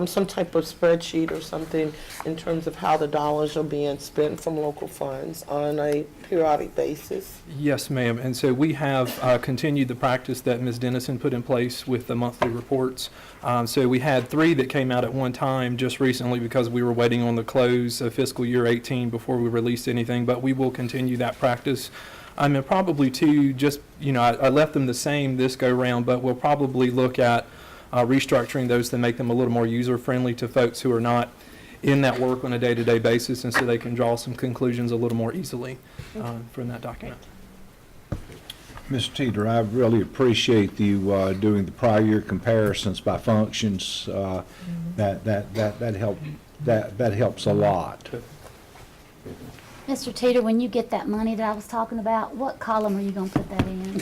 some type of spreadsheet or something in terms of how the dollars are being spent from local funds on a periodic basis? Yes, ma'am. And so we have continued the practice that Ms. Dennison put in place with the monthly reports. So we had 3 that came out at one time just recently because we were waiting on the close of fiscal year 18 before we released anything, but we will continue that practice. And probably 2, just, I left them the same this go round, but we'll probably look at restructuring those to make them a little more user-friendly to folks who are not in that work on a day-to-day basis, and so they can draw some conclusions a little more easily from that document. Mr. Teeter, I really appreciate you doing the prior year comparisons by functions. That helps a lot. Mr. Teeter, when you get that money that I was talking about, what column are you going to put that in?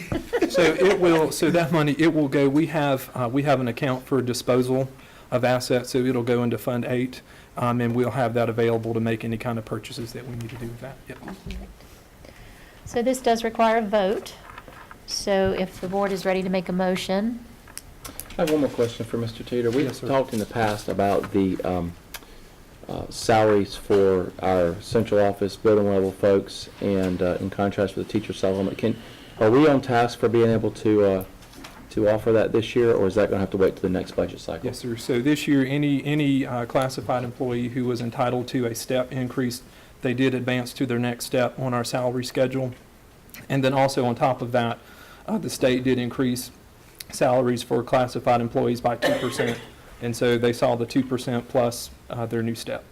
So that money, it will go, we have an account for disposal of assets, so it'll go into Fund 8, and we'll have that available to make any kind of purchases that we need to do with that. Yep. So this does require a vote. So if the board is ready to make a motion. I have one more question for Mr. Teeter. We've Yes, sir. talked in the past about the salaries for our central office building level folks, and in contrast with the teacher supplement. Are we on task for being able to offer that this year, or is that going to have to wait to the next budget cycle? Yes, sir. So this year, any classified employee who was entitled to a step increase, they did advance to their next step on our salary schedule. And then also on top of that, the state did increase salaries for classified employees by 2%. And so they saw the 2% plus their new step.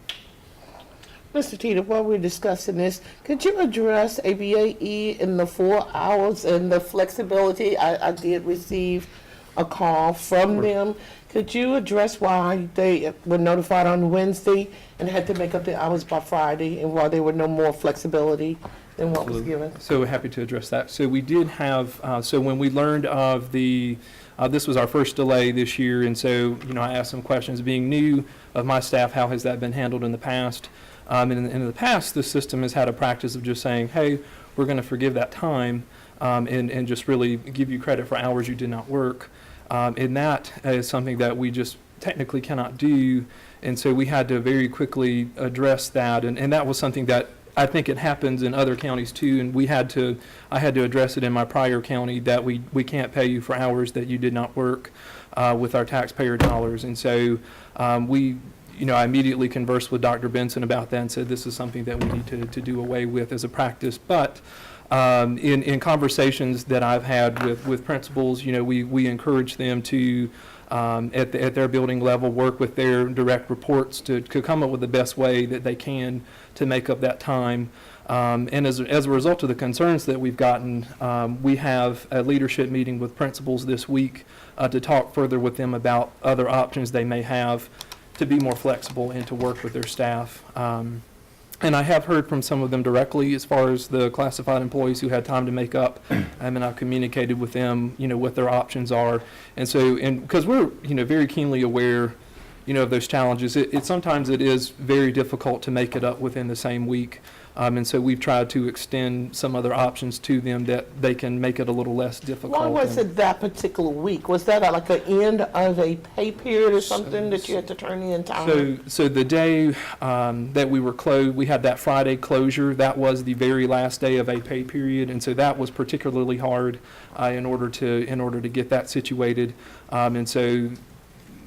Mr. Teeter, while we're discussing this, could you address ABAE in the 4 hours and the flexibility? I did receive a call from them. Could you address why they were notified on Wednesday and had to make up the hours by Friday, and why there were no more flexibility than what was given? So happy to address that. So we did have, so when we learned of this was our first delay this year, and so, I asked some questions. Being new of my staff, how has that been handled in the past? And in the past, the system has had a practice of just saying, hey, we're going to forgive that time and just really give you credit for hours you did not work. And that is something that we just technically cannot do. And so we had to very quickly address that. And that was something that I think it happens in other counties too, and I had to address it in my prior county that we can't pay you for hours that you did not work with our taxpayer dollars. And so I immediately conversed with Dr. Benson about that and said this is something that we need to do away with as a practice. But in conversations that I've had with principals, we encourage them to, at their building level, work with their direct reports to come up with the best way that they can to make up that time. And as a result of the concerns that we've gotten, we have a leadership meeting with principals this week to talk further with them about other options they may have to be more flexible and to work with their staff. And I have heard from some of them directly as far as the classified employees who had time to make up, and I've communicated with them, what their options are. And so, because we're, very keenly aware, of those challenges, sometimes it is very difficult to make it up within the same week. And so we've tried to extend some other options to them that they can make it a little less difficult. Why was it that particular week? Was that like an end of a pay period or something that you had to turn in time? So the day that we were closed, we had that Friday closure. That was the very last day of a pay period, and so that was particularly hard in order to get that situated. And so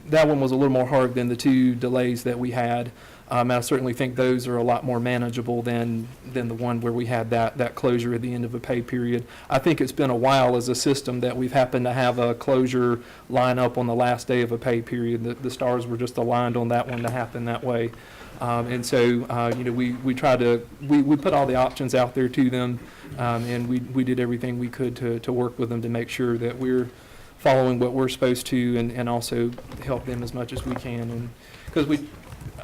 that one was a little more hard than the two delays that we had. And I certainly think those are a lot more manageable than the one where we had that closure at the end of a pay period. I think it's been a while as a system that we've happened to have a closure line up on the last day of a pay period. The stars were just aligned on that one to happen that way. And so, we try to, we put all the options out there to them, and we did everything we could to work with them to make sure that we're following what we're supposed to and also help them as much as we can. And because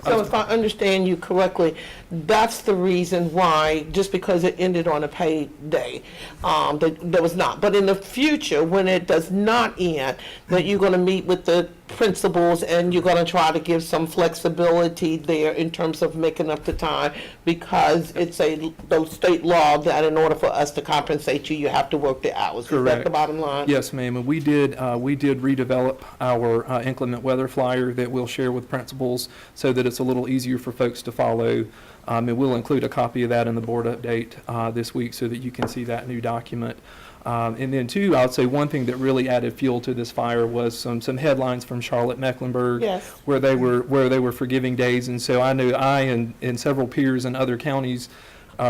So if I understand you correctly, that's the reason why, just because it ended on a paid day, that was not. But in the future, when it does not end, that you're going to meet with the principals and you're going to try to give some flexibility there in terms of making up the time, because it's the state law that in order for us to compensate you, you have to work the hours. Correct. Is that the bottom line? Yes, ma'am. And we did redevelop our inclement weather flyer that we'll share with principals so that it's a little easier for folks to follow. And we'll include a copy of that in the board update this week so that you can see that new document. And then two, I would say one thing that really added fuel to this fire was some headlines from Charlotte Mecklenburg, Yes. where they were forgiving days. And so I knew I and several peers in other counties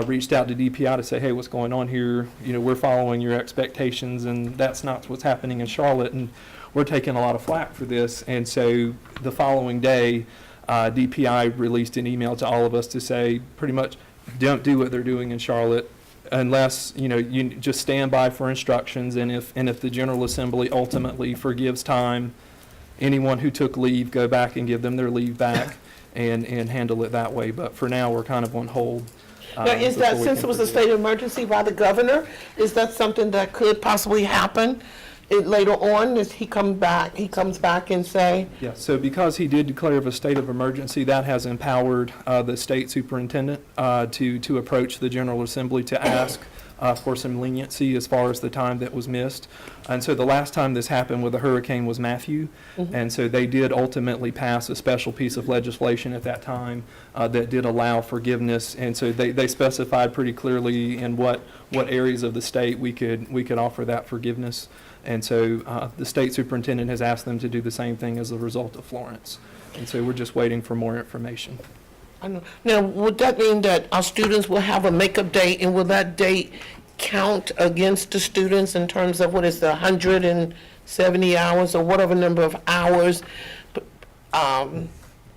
reached out to DPI to say, hey, what's going on here? We're following your expectations, and that's not what's happening in Charlotte. And we're taking a lot of flack for this. And so the following day, DPI released an email to all of us to say, pretty much, don't do what they're doing in Charlotte unless, you just stand by for instructions. And if the General Assembly ultimately forgives time, anyone who took leave, go back and give them their leave back and handle it that way. But for now, we're kind of on hold. Now, is that, since it was a state of emergency by the governor, is that something that could possibly happen later on as he comes back and say? Yeah, so because he did declare of a state of emergency, that has empowered the state superintendent to approach the General Assembly to ask for some leniency as far as the time that was missed. And so the last time this happened with the hurricane was Matthew. Mm-hmm. And so they did ultimately pass a special piece of legislation at that time that did allow forgiveness. And so they specified pretty clearly in what areas of the state we could offer that forgiveness. And so the state superintendent has asked them to do the same thing as a result of Florence. And so we're just waiting for more information. Now, would that mean that our students will have a makeup date, and will that date count against the students in terms of what is the 170 hours or whatever number of hours,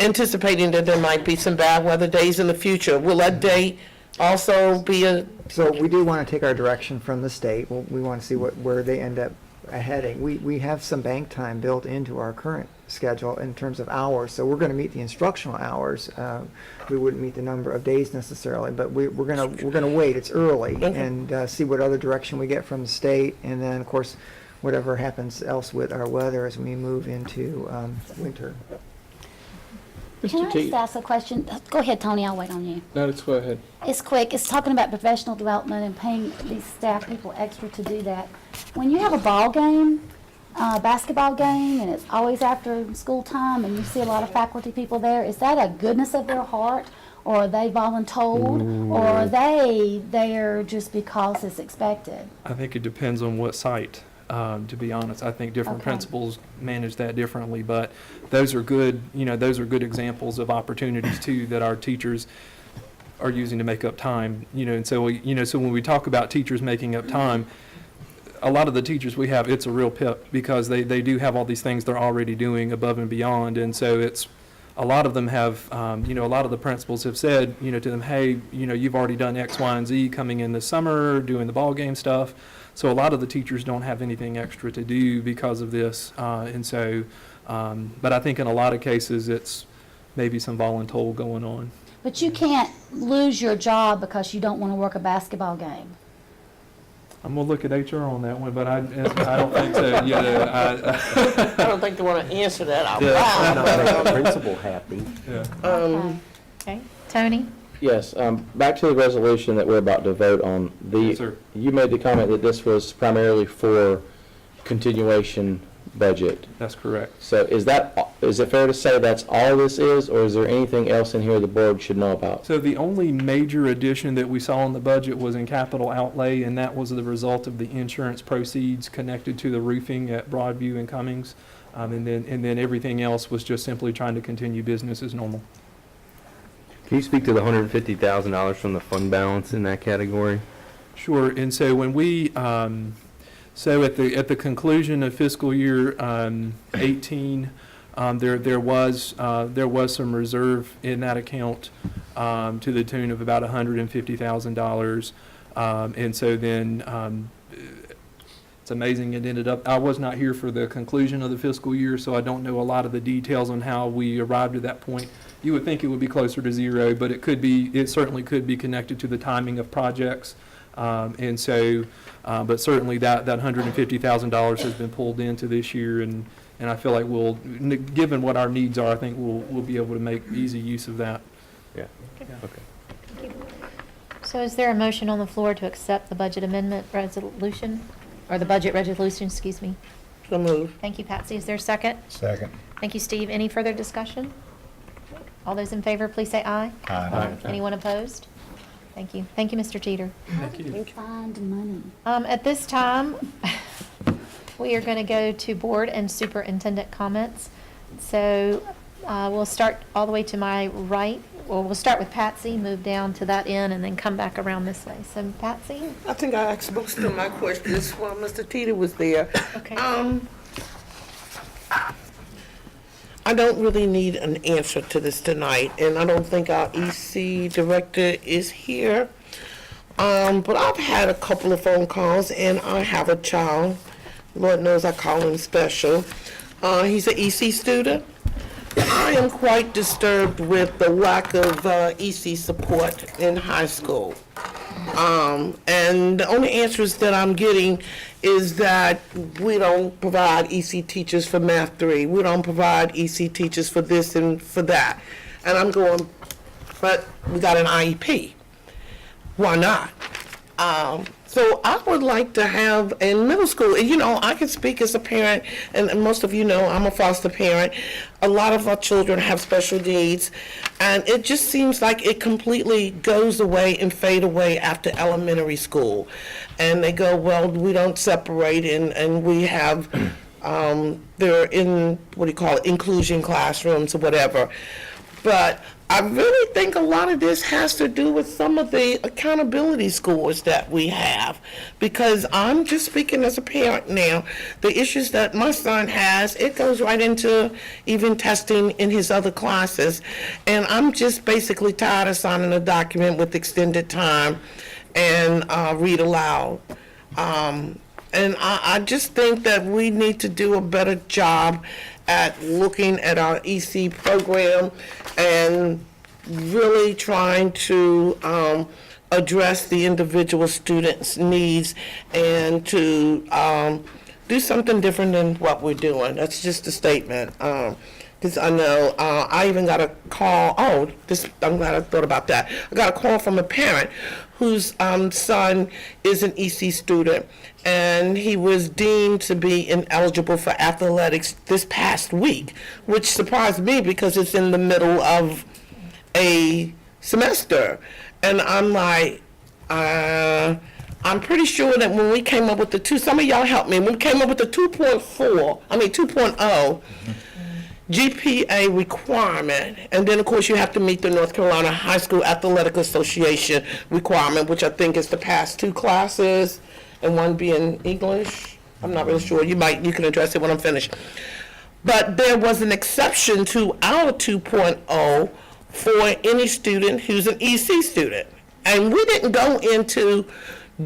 anticipating that there might be some bad weather days in the future? Will that date also be a... So we do want to take our direction from the state. We want to see where they end up heading. We have some bank time built into our current schedule in terms of hours, so we're going to meet the instructional hours. We wouldn't meet the number of days necessarily, but we're going to wait. It's early and see what other direction we get from the state, and then of course whatever happens else with our weather as we move into winter. Can I just ask a question? Go ahead, Tony, I'll wait on you. No, let's go ahead. It's quick. It's talking about professional development and paying these staff people extra to do that. When you have a ball game, basketball game, and it's always after school time and you see a lot of faculty people there, is that a goodness of their heart, Or are they voluntold? Or are they there just because it's expected? I think it depends on what site, to be honest. I think different Okay. principals manage that differently, but those are good, those are good examples of opportunities too that our teachers are using to make up time, and so, so when we talk about teachers making up time, a lot of the teachers we have, it's a real pip because they do have all these things they're already doing above and beyond, and so it's, a lot of them have, a lot of the principals have said, to them, hey, you've already done X, Y, and Z coming in this summer, doing the ball game stuff. So a lot of the teachers don't have anything extra to do because of this. And so, but I think in a lot of cases, it's maybe some voluntold going on. But you can't lose your job because you don't want to work a basketball game. I'm gonna look at HR on that one, but I don't think so. I don't think they want to answer that out Not make the loud. principal happy. Okay, Tony? Yes, back to the resolution that we're about to vote on. Yes, sir. You made the comment that this was primarily for continuation budget. That's correct. So is it fair to say that's all this is, or is there anything else in here the board should know about? So the only major addition that we saw in the budget was in capital outlay, and that was the result of the insurance proceeds connected to the roofing at Broadview and Cummings. And then everything else was just simply trying to continue business as normal. Can you speak to the $150,000 from the fund balance in that category? Sure. And so when we, so at the conclusion of fiscal year 18, there was some reserve in that account to the tune of about $150,000. And so then it's amazing it ended up, I was not here for the conclusion of the fiscal year, so I don't know a lot of the details on how we arrived at that point. You would think it would be closer to zero, but it certainly could be connected to the timing of projects. And so, but certainly that $150,000 has been pulled into this year, and I feel like given what our needs are, I think we'll be able to make easy use of that. Yeah. Okay. So is there a motion on the floor to accept the budget amendment resolution, or the budget resolution, excuse me? So moved. Thank you, Patsy. Is there a second? Second. Thank you, Steve. Any further discussion? All those in favor, please say aye. Aye. Anyone opposed? Thank you. Thank you, Mr. Teeter. How do you find money? At this time, we are going to go to board and superintendent comments. So we'll start all the way to my right. Well, we'll start with Patsy, move down to that end, and then come back around this way. So Patsy? I think I asked most of my questions while Mr. Teeter was there. Okay. I don't really need an answer to this tonight, and I don't think our EC director is here. But I've had a couple of phone calls, and I have a child. Lord knows I call him special. He's an EC student. I am quite disturbed with the lack of EC support in high school. And the only answers that I'm getting is that we don't provide EC teachers for Math 3. We don't provide EC teachers for this and for that. And I'm going, but we got an IEP. Why not? So I would like to have in middle school, I can speak as a parent, and most of you know I'm a foster parent. A lot of our children have special needs, and it just seems like it completely goes away and fade away after elementary school. And they go, well, we don't separate, and we have, they're in, inclusion classrooms or whatever. But I really think a lot of this has to do with some of the accountability scores that we have. Because I'm just speaking as a parent now, the issues that my son has, it goes right into even testing in his other classes. And I'm just basically tired of signing a document with extended time and read aloud. And I just think that we need to do a better job at looking at our EC program and really trying to address the individual students' needs and to do something different than what we're doing. That's just a statement. Because I know I even got a call. I'm glad I thought about that. I got a call from a parent whose son is an EC student, and he was deemed to be ineligible for athletics this past week, which surprised me because it's in the middle of a semester. And I'm like, I'm pretty sure that when we came up with some of y'all helped me, when we came up with the 2.0 GPA requirement, and then of course you have to meet the North Carolina High School Athletic Association requirement, which I think is to pass 2 classes and one being English. I'm not really sure. You can address it when I'm finished. But there was an exception to our 2.0 for any student who's an EC student. And we didn't go into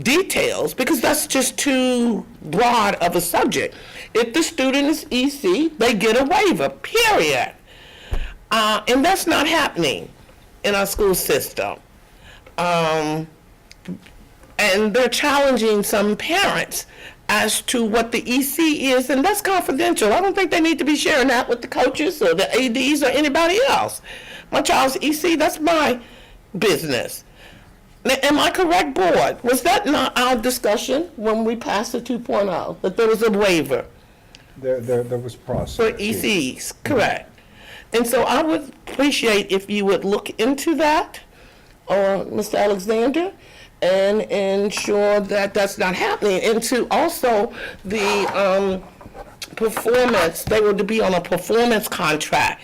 details because that's just too broad of a subject. If the student is EC, they get a waiver, period. And that's not happening in our school system. And they're challenging some parents as to what the EC is, and that's confidential. I don't think they need to be sharing that with the coaches or the ADs or anybody else. My child's EC, that's my business. Am I correct, board? Was that not our discussion when we passed the 2.0, that there was a waiver? There was process. For ECs, correct. And so I would appreciate if you would look into that, or Mr. Alexander, and ensure that that's not happening. And to also the performance, they were to be on a performance contract.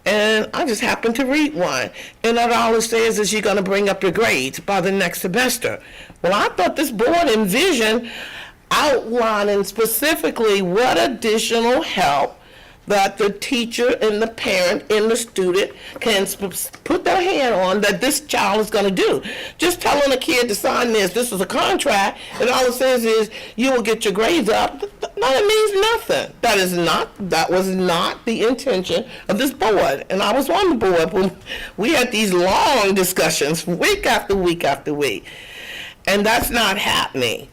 And I just happened to read one. And that all it says is you're going to bring up your grades by the next semester. Well, I thought this board envisioned outlining specifically what additional help that the teacher and the parent and the student can put their hand on that this child is going to do. Just telling a kid to sign this is a contract, and all it says is you will get your grades up. No, it means nothing. That was not the intention of this board. And I was on the board when we had these long discussions week after week after week. And that's not happening.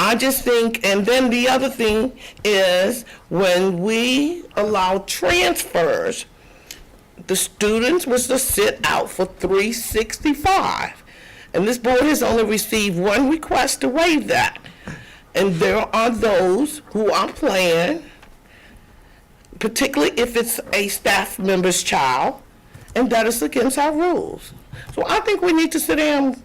I just think, and then the other thing is when we allow transfers, the students was to sit out for 365. And this board has only received one request to waive that. And there are those who are playing, particularly if it's a staff member's child, and that is against our rules. So I think we need to sit down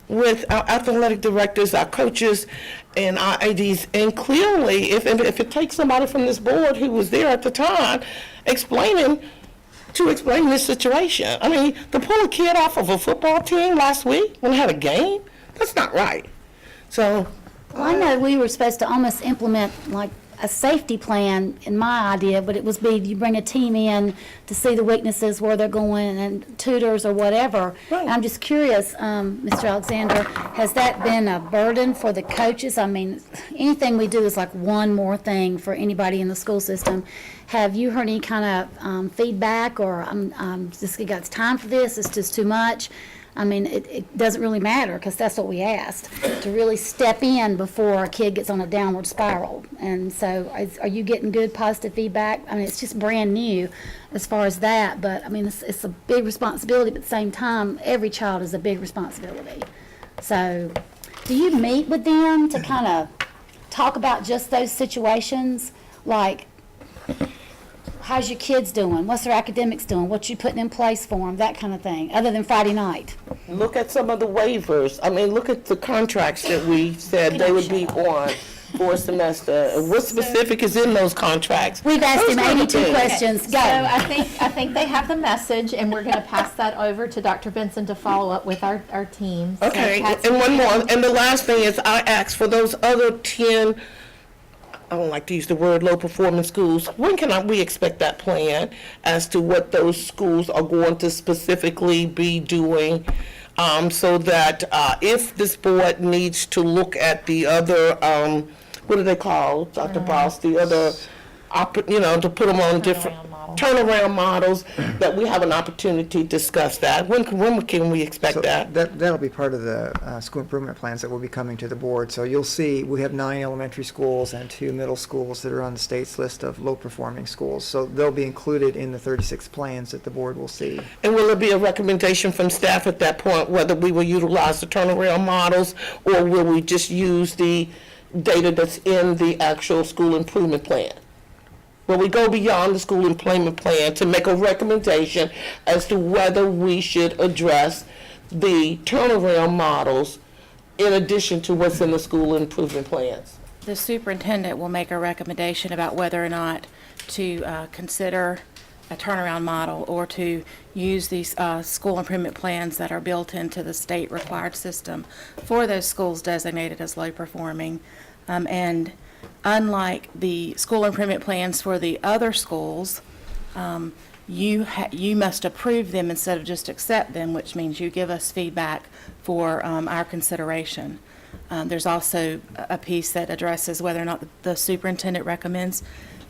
with our athletic directors, our coaches, and our ADs, and clearly, if it takes somebody from this board who was there at the time, explain this situation. I mean, to pull a kid off of a football team last week when they had a game, that's not right. So. Well, I know we were supposed to almost implement like a safety plan in my idea, but it was you bring a team in to see the weaknesses, where they're going, and tutors or whatever. Right. I'm just curious, Mr. Alexander, has that been a burden for the coaches? I mean, anything we do is like one more thing for anybody in the school system. Have you heard any kind of feedback, or just got time for this? It's just too much. I mean, it doesn't really matter because that's what we asked, to really step in before a kid gets on a downward spiral. And so are you getting good positive feedback? I mean, it's just brand new as far as that, but I mean, it's a big responsibility, but at the same time, every child is a big responsibility. So do you meet with them to kind of talk about just those situations? Like, how's your kids doing? What's their academics doing? What you putting in place for them? That kind of thing, other than Friday night. Look at some of the waivers. I mean, look at the contracts that we said they would be on for a semester. What specific is in those contracts? We've asked him 82 questions. Go. So I think they have the message, and we're going to pass that over to Dr. Benson to follow up with our team. Okay, and one more. And the last thing is I asked for those other 10, I don't like to use the word low performance schools. When can we expect that plan as to what those schools are going to specifically be doing, so that if this board needs to look at the other, what do they call, Dr. Boss, the other, to put them on different turnaround models, that we have an opportunity to discuss that. When can we expect that? That'll be part of the school improvement plans that will be coming to the board. So you'll see we have 9 elementary schools and 2 middle schools that are on the state's list of low-performing schools. So they'll be included in the 36 plans that the board will see. And will there be a recommendation from staff at that point whether we will utilize the turnaround models, or will we just use the data that's in the actual school improvement plan? where we go beyond the school employment plan to make a recommendation as to whether we should address the turnaround models in addition to what's in the school improvement plans. The superintendent will make a recommendation about whether or not to consider a turnaround model or to use these school improvement plans that are built into the state required system for those schools designated as low performing. And unlike the school improvement plans for the other schools, you must approve them instead of just accept them, which means you give us feedback for our consideration. There's also a piece that addresses whether or not the superintendent recommends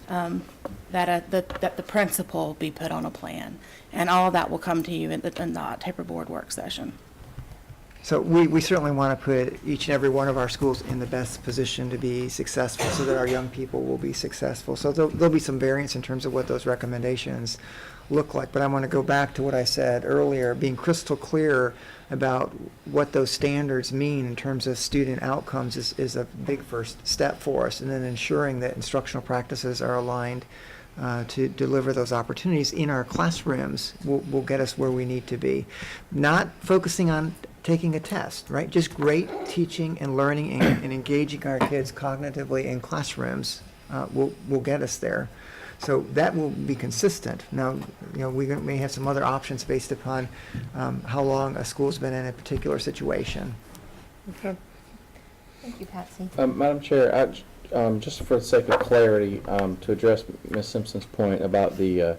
that the principal be put on a plan. And all of that will come to you in the October board work session. So we certainly want to put each and every one of our schools in the best position to be successful so that our young people will be successful. So there'll be some variance in terms of what those recommendations look like. But I want to go back to what I said earlier, being crystal clear about what those standards mean in terms of student outcomes is a big first step for us. And then ensuring that instructional practices are aligned to deliver those opportunities in our classrooms will get us where we need to be. Not focusing on taking a test, right? Just great teaching and learning and engaging our kids cognitively in classrooms will get us there. So that will be consistent. Now, we may have some other options based upon how long a school's been in a particular situation. Okay. Thank you, Patsy. Madam Chair, just for the sake of clarity, to address Ms. Simpson's point about the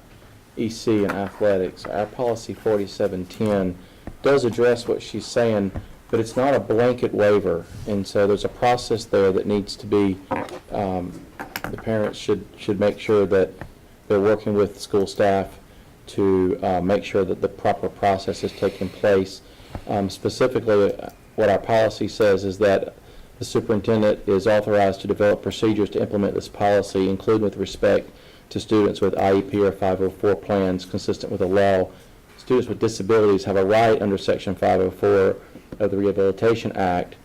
EC and athletics, our policy 4710 does address what she's saying, but it's not a blanket waiver, and so there's a process there that needs to be, the parents should make sure that they're working with school staff to make sure that the proper process is taking place. Specifically, what our policy says is that the superintendent is authorized to develop procedures to implement this policy, including with respect to students with IEP or 504 plans consistent with the law. Students with disabilities have a right under Section 504 of the Rehabilitation Act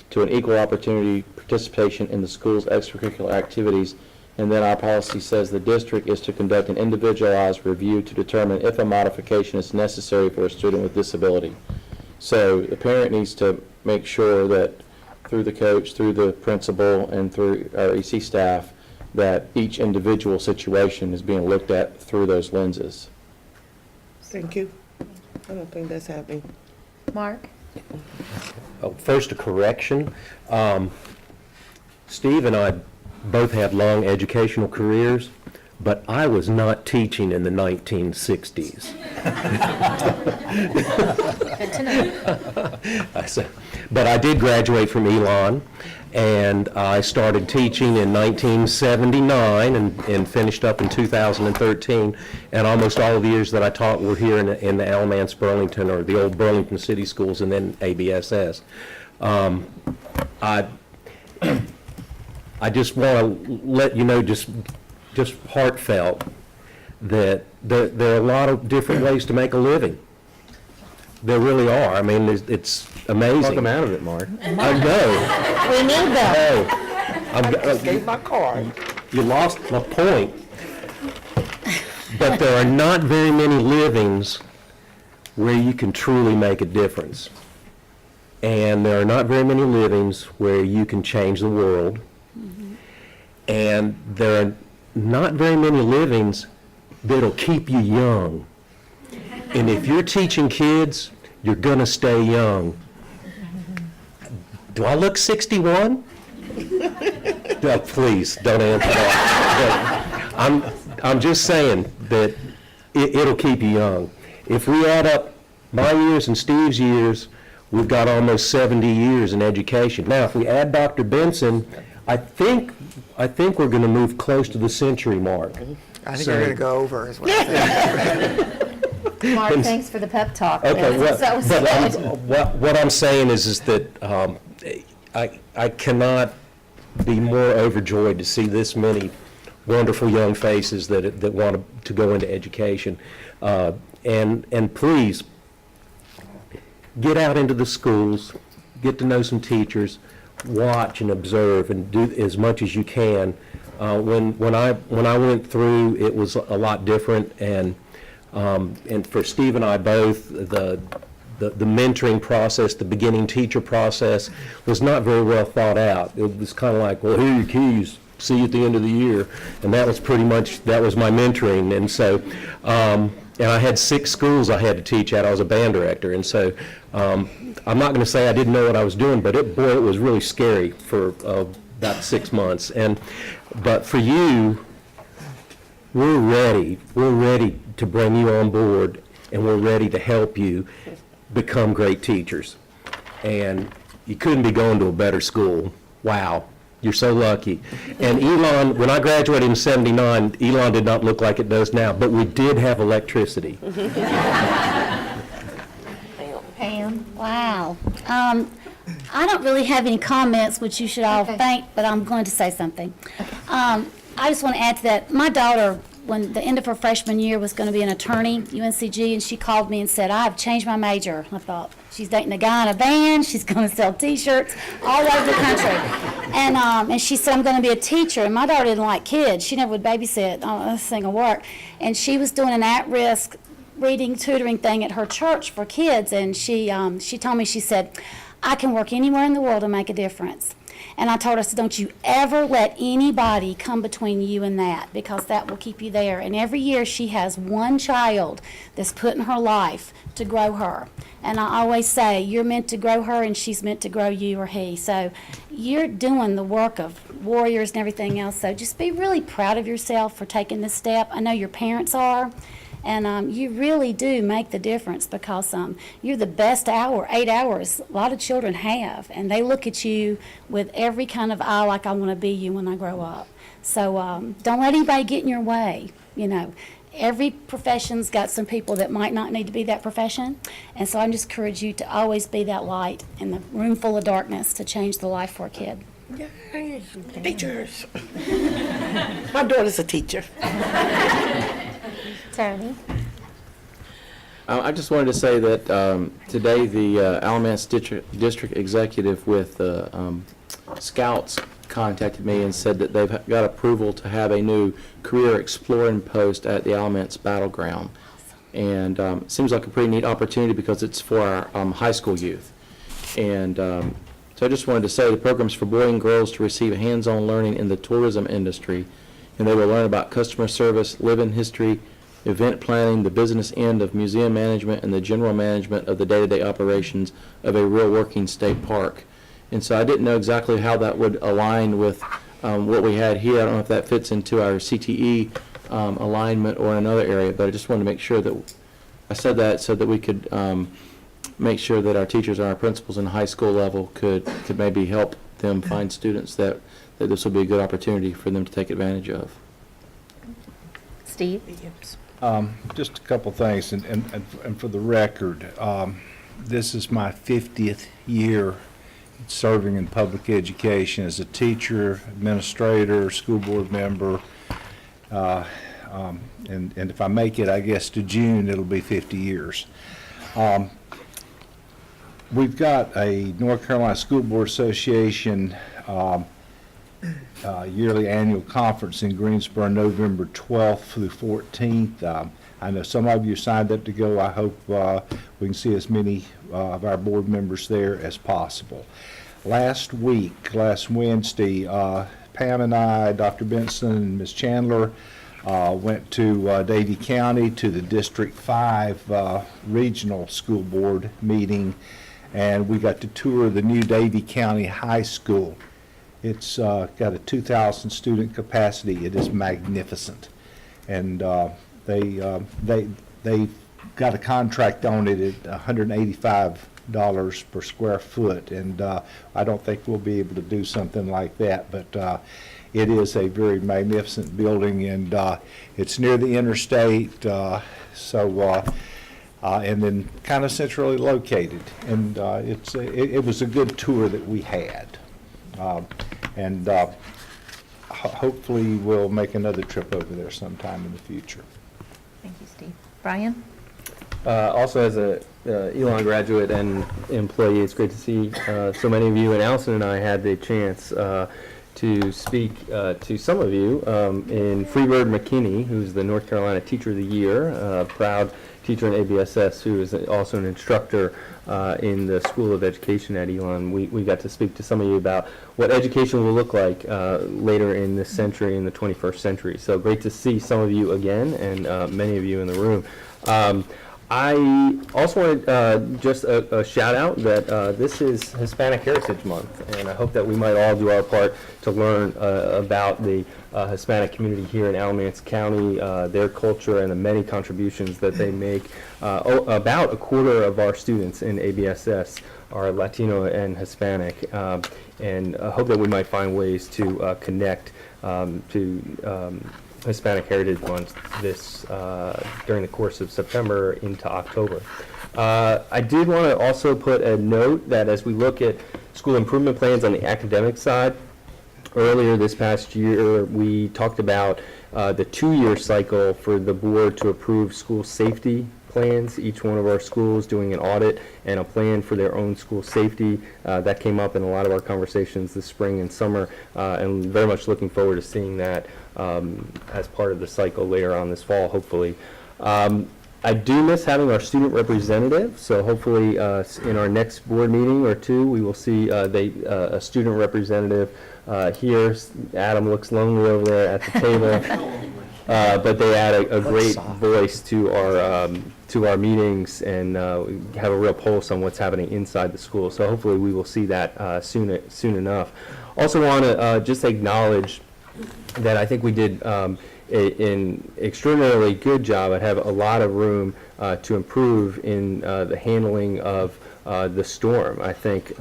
to an equal opportunity participation in the school's extracurricular activities. And then our policy says the district is to conduct an individualized review to determine if a modification is necessary for a student with disability. So the parent needs to make sure that through the coach, through the principal, and through our EC staff, that each individual situation is being looked at through those lenses. Thank you. I don't think that's happening. Mark? Oh, first, a correction. Steve and I both had long educational careers, but I was not teaching in the 1960s. Good to know. But I did graduate from Elon, and I started teaching in 1979 and finished up in 2013. And almost all of the years that I taught were here in the Alamance Burlington, or the old Burlington City Schools, and then ABSS. I just want to let you know, just heartfelt, that there are a lot of different ways to make a living. There really are. I mean, it's amazing. Talk them out of it, Mark. I know. We need that. I just gave my card. You lost my point. But there are not very many livings where you can truly make a difference. And there are not very many livings where you can change the world. And there are not very many livings that'll keep you young. And if you're teaching kids, you're going to stay young. Do I look 61? No, please, don't answer that. But I'm just saying that it'll keep you young. If we add up my years and Steve's years, we've got almost 70 years in education. Now, if we add Dr. Benson, I think we're going to move close to the century mark. I think we're going to go over as well. Mark, thanks for the pep talk. Okay, what I'm saying is that I cannot be more overjoyed to see this many wonderful young faces that want to go into education. And please, get out into the schools, get to know some teachers, watch and observe, and do as much as you can When I went through, it was a lot different, and for Steve and I both, the mentoring process, the beginning teacher process, was not very well thought out. It was kind of like, well, here are your keys, see you at the end of the year, and that was pretty much, that was my mentoring. And so, and I had 6 schools I had to teach at. I was a band director, and so I'm not going to say I didn't know what I was doing, but it was really scary for about 6 months. But for you, we're ready to bring you on board, and we're ready to help you become great teachers. And you couldn't be going to a better school. Wow, you're so lucky. And Elon, when I graduated in '79, Elon did not look like it does now, but we did have electricity. Pam? Wow. I don't really have any comments, which you should all thank, but I'm going to say something. I just want to add to that. My daughter, when the end of her freshman year, was going to be an attorney, UNCG, and she called me and said, I've changed my major. I thought, she's dating a guy in a van, she's going to sell T-shirts all over the country. And she said, I'm going to be a teacher. And my daughter didn't like kids. She never would babysit. Oh, this thing will work. And she was doing an at-risk reading, tutoring thing at her church for kids. And she told me, she said, I can work anywhere in the world and make a difference. And I told her, I said, don't you ever let anybody come between you and that, because that will keep you there. And every year she has one child that's put in her life to grow her. And I always say, you're meant to grow her and she's meant to grow you or he. So you're doing the work of warriors and everything else. So just be really proud of yourself for taking this step. I know your parents are. And you really do make the difference, because you're the best 8 hours a lot of children have. And they look at you with every kind of eye like I want to be you when I grow up. So don't let anybody get in your way. You know, every profession's got some people that might not need to be that profession. And so I just encourage you to always be that light in the room full of darkness to change the life for a kid. Yay, teachers. My daughter's a teacher. Tony? I just wanted to say that today the Alamance District Executive with Scouts contacted me and said that they've got approval to have a new career exploring post at the Alamance Battleground. And it seems like a pretty neat opportunity because it's for our high school youth. And so I just wanted to say the program's for boys and girls to receive hands-on learning in the tourism industry, and they will learn about customer service, living history, event planning, the business end of museum management, and the general management of the day-to-day operations of a real working state park. And so I didn't know exactly how that would align with what we had here. I don't know if that fits into our CTE alignment or another area, but I just wanted to make sure that I said that so that we could make sure that our teachers and our principals in the high school level could maybe help them find students that this will be a good opportunity for them to take advantage of. Steve? Just a couple things, and for the record, this is my 50th year serving in public education as a teacher, administrator, school board member, and if I make it, I guess, to June, it'll be 50 years. We've got a North Carolina School Board Association yearly annual conference in Greensboro, November 12th through 14th. I know some of you signed up to go. I hope we can see as many of our board members there as possible. Last Wednesday, Pam and I, Dr. Benson and Ms. Chandler, went to Davie County to the District 5 Regional School Board meeting, and we got to tour the new Davie County High School. It's got a 2,000 student capacity. It is magnificent, and they got a contract on it at $185 per square foot, and I don't think we'll be able to do something like that, but it is a very magnificent building, and it's near the interstate, and then kind of centrally located, and it was a good tour that we had. Hopefully we'll make another trip over there sometime in the future. Thank you, Steve. Brian? Also, as a Elon graduate and employee, it's great to see so many of you. And Allison and I had the chance to speak to some of you in Freebird McKinney, who's the North Carolina Teacher of the Year, proud teacher in ABSS, who is also an instructor in the School of Education at Elon. We got to speak to some of you about what education will look like later in this century, in the 21st century. So great to see some of you again, and many of you in the room. I also wanted just a shout out that this is Hispanic Heritage Month, and I hope that we might all do our part to learn about the Hispanic community here in Alamance County, their culture, and the many contributions that they make. About a quarter of our students in ABSS are Latino and Hispanic, and I hope that we might find ways to connect to Hispanic Heritage Month this during the course of September into October. I did want to also put a note that as we look at school improvement plans on the academic side, earlier this past year we talked about the 2-year cycle for the board to approve school safety plans, each one of our schools doing an audit and a plan for their own school safety. That came up in a lot of our conversations this spring and summer, and very much looking forward to seeing that as part of the cycle later on this fall, hopefully. I do miss having our student representative, so hopefully in our next board meeting or two, we will see a student representative here. Adam looks lonely over there at the table. But they add a great voice to our meetings and have a real pulse on what's happening inside the school. So hopefully we will see that soon enough. Also want to just acknowledge that I think we did an extraordinarily good job. I have a lot of room to improve in the handling of the storm. I think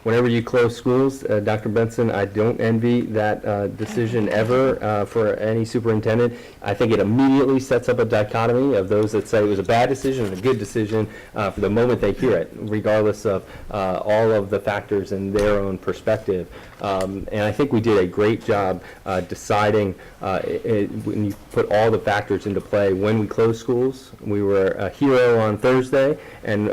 whenever you close schools, Dr. Benson, I don't envy that decision ever for any superintendent. I think it immediately sets up a dichotomy of those that say it was a bad decision and a good decision for the moment they hear it, regardless of all of the factors in their own perspective. And I think we did a great job deciding when you put all the factors into play when we closed schools. We were a hero on Thursday, and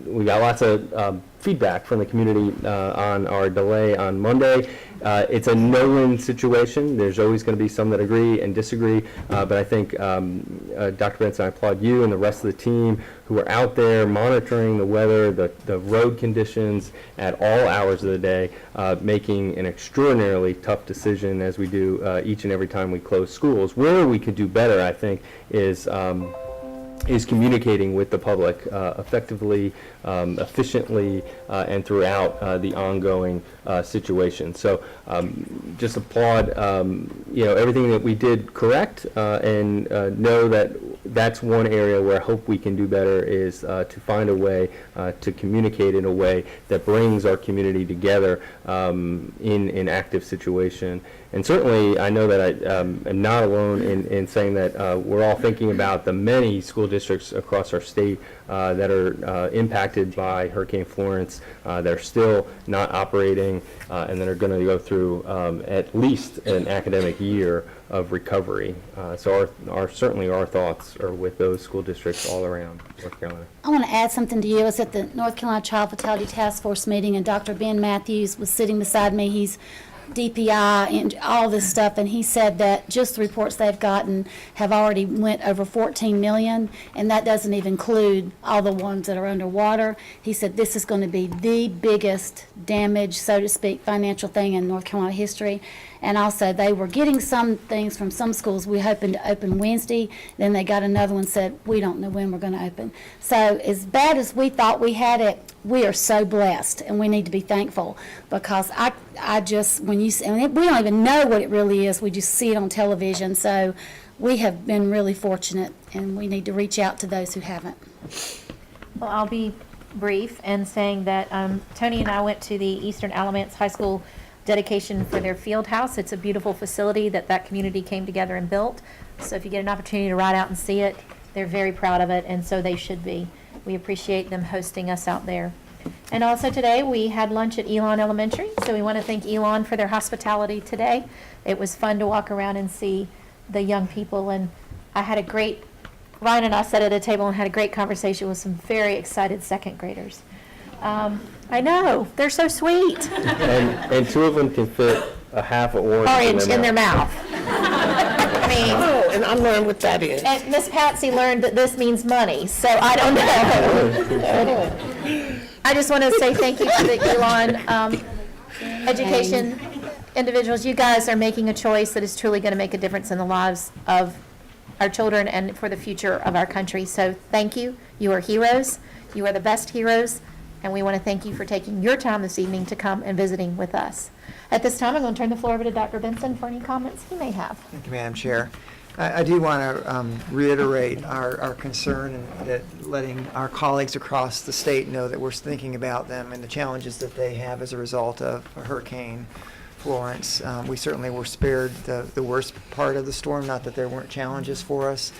we got lots of feedback from the community on our delay on Monday. It's a no-win situation. There's always going to be some that agree and disagree, but I think, Dr. Benson, I applaud you and the rest of the team who are out there monitoring the weather, the road conditions at all hours of the day, making an extraordinarily tough decision as we do each and every time we close schools. Where we could do better, I think, is communicating with the public effectively, efficiently, and throughout the ongoing situation. So just applaud everything that we did correct, and know that that's one area where I hope we can do better is to find a way to communicate in a way that brings our community together in an active situation. And certainly, I know that I am not alone in saying that we're all thinking about the many school districts across our state that are impacted by Hurricane Florence, that are still not operating, and that are going to go through at least an academic year of recovery. So certainly our thoughts are with those school districts all around North Carolina. I want to add something to you. I was at the North Carolina Child Fatality Task Force meeting, and Dr. Ben Matthews was sitting beside me. He's DPI and all this stuff, and he said that just the reports they've gotten have already went over 14 million, and that doesn't even include all the ones that are underwater. He said this is going to be the biggest damage, so to speak, financial thing in North Carolina history. And also, they were getting some things from some schools. We hoping to open Wednesday. Then they got another one said, we don't know when we're going to open. So as bad as we thought we had it, we are so blessed, and we need to be thankful, because I just, when you, and we don't even know what it really is. We just see it on television. So we have been really fortunate, and we need to reach out to those who haven't. Well, I'll be brief in saying that Tony and I went to the Eastern Alamance High School dedication for their field house. It's a beautiful facility that community came together and built. So if you get an opportunity to ride out and see it, they're very proud of it, and so they should be. We appreciate them hosting us out there. And also today we had lunch at Elon Elementary, so we want to thank Elon for their hospitality today. It was fun to walk around and see the young people, and Ryan and I sat at a table and had a great conversation with some very excited second graders. I know, they're so sweet. And two of them can fit a half an Orange in their mouth. I mean, Oh, and I learned what that is. and Miss Patsy learned that this means money, so I don't know. I just want to say thank you to the Elon education individuals. You guys are making a choice that is truly going to make a difference in the lives of our children and for the future of our country. So thank you. You are heroes. You are the best heroes. And we want to thank you for taking your time this evening to come and visiting with us. At this time, I'm going to turn the floor over to Dr. Benson for any comments he may have. Thank you, Madam Chair. I do want to reiterate our concern and that letting our colleagues across the state know that we're thinking about them and the challenges that they have as a result of Hurricane Florence. We certainly were spared the worst part of the storm, not that there weren't challenges for us.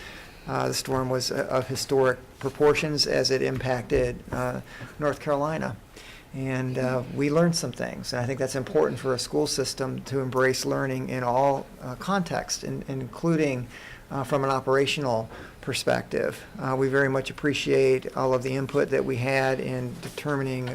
The storm was of historic proportions as it impacted North Carolina. And we learned some things, and I think that's important for a school system to embrace learning in all contexts, including from an operational perspective. We very much appreciate all of the input that we had in determining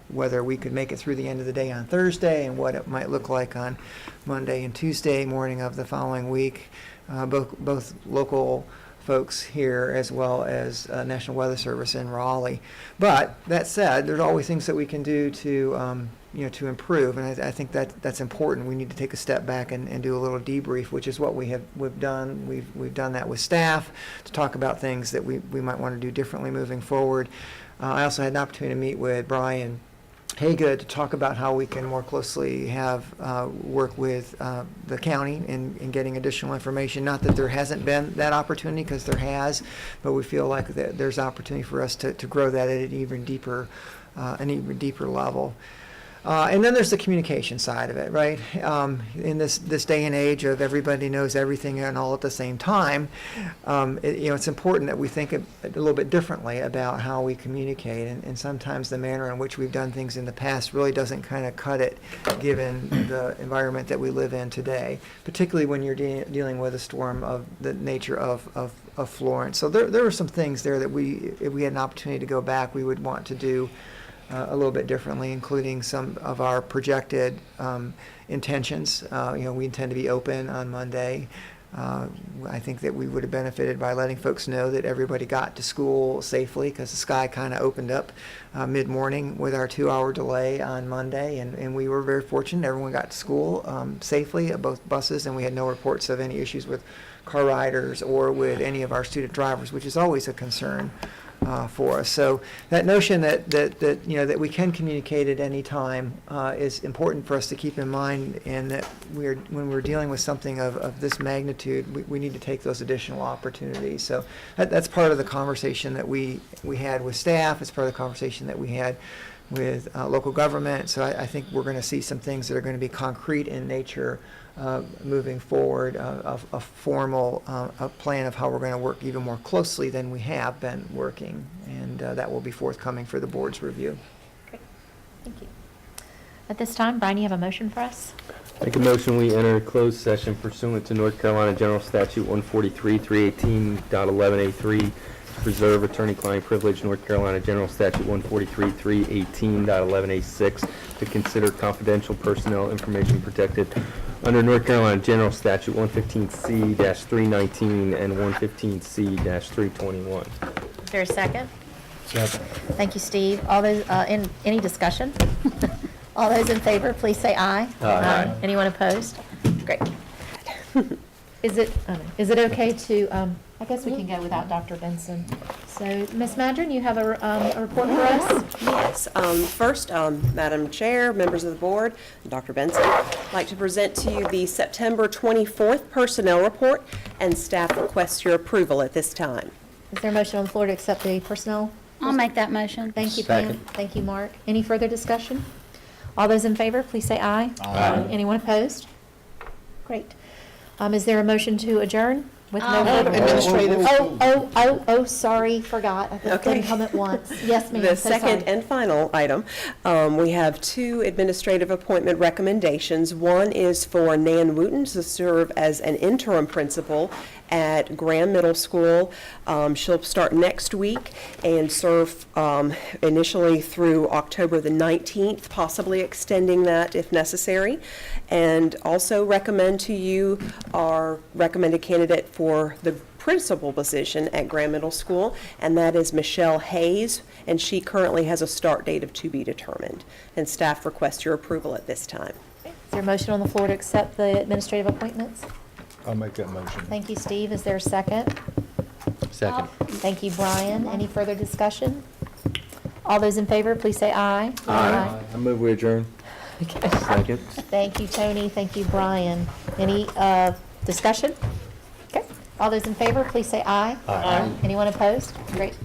whether we could make it through the end of the day on Thursday and what it might look like on Monday and Tuesday morning of the following week. Both local folks here as well as National Weather Service in Raleigh. But that said, there's always things that we can do to to improve, and I think that's important. We need to take a step back and do a little debrief, which is what we've done. We've done that with staff to talk about things that we might want to do differently moving forward. I also had an opportunity to meet with Brian Haygood to talk about how we can more closely have work with the county in getting additional information. Not that there hasn't been that opportunity, because there has, but we feel like there's opportunity for us to grow that at an even deeper level. And then there's the communication side of it, right? In this day and age of everybody knows everything and all at the same time, it's important that we think a little bit differently about how we communicate. And sometimes the manner in which we've done things in the past really doesn't kind of cut it, given the environment that we live in today, particularly when you're dealing with a storm of the nature of Florence. So there were some things there that if we had an opportunity to go back, we would want to do a little bit differently, including some of our projected intentions. We intend to be open on Monday. I think that we would have benefited by letting folks know that everybody got to school safely, because the sky kind of opened up mid-morning with our 2-hour delay on Monday, and we were very fortunate. Everyone got to school safely at both buses, and we had no reports of any issues with car riders or with any of our student drivers, which is always a concern for us. So that notion that we can communicate at any time is important for us to keep in mind, and that when we're dealing with something of this magnitude, we need to take those additional opportunities. So that's part of the conversation that we had with staff. It's part of the conversation that we had with local government. So I think we're going to see some things that are going to be concrete in nature moving forward, a formal plan of how we're going to work even more closely than we have been working, and that will be forthcoming for the board's review. Great. Thank you. At this time, Brian, you have a motion for us? Make a motion, we enter closed session pursuant to North Carolina General Statute 143, 318.11A3, to preserve attorney-client privilege, North Carolina General Statute 143, 318.11A6, to consider confidential personnel information protected under North Carolina General Statute 115C-319 and 115C-321. Is there a second? Second. Thank you, Steve. All those, any discussion? All those in favor, please say aye. Aye. Anyone opposed? Great. Is it okay to, I guess we can go without Dr. Benson. So, Ms. Madron, you have a report for us? Yes. First, Madam Chair, members of the board, Dr. Benson, I'd like to present to you the September 24th personnel report, and staff requests your approval at this time. Is there a motion on the floor to accept the personnel? I'll make that motion. Thank you, Pam. Second. Thank you, Mark. Any further discussion? All those in favor, please say aye. Aye. Anyone opposed? Great. Is there a motion to adjourn? With no Hold further- Administrative. sorry, forgot. I couldn't come at once. Yes, ma'am. The So second sorry. and final item, we have 2 administrative appointment recommendations. One is for Nan Wooten to serve as an interim principal at Graham Middle School. She'll start next week and serve initially through October the 19th, possibly extending that if necessary. And also recommend to you our recommended candidate for the principal position at Graham Middle School, and that is Michelle Hayes, and she currently has a start date of to be determined. And staff requests your approval at this time. Is there a motion on the floor to accept the administrative appointments? I'll make that motion. Thank you, Steve. Is there a second? Second. Thank you, Brian. Any further discussion? All those in favor, please say aye. I move we adjourn. Okay. Second. Thank you, Tony. Thank you, Brian. Any discussion? Okay. All those in favor, please say aye. Aye. Anyone opposed? Great.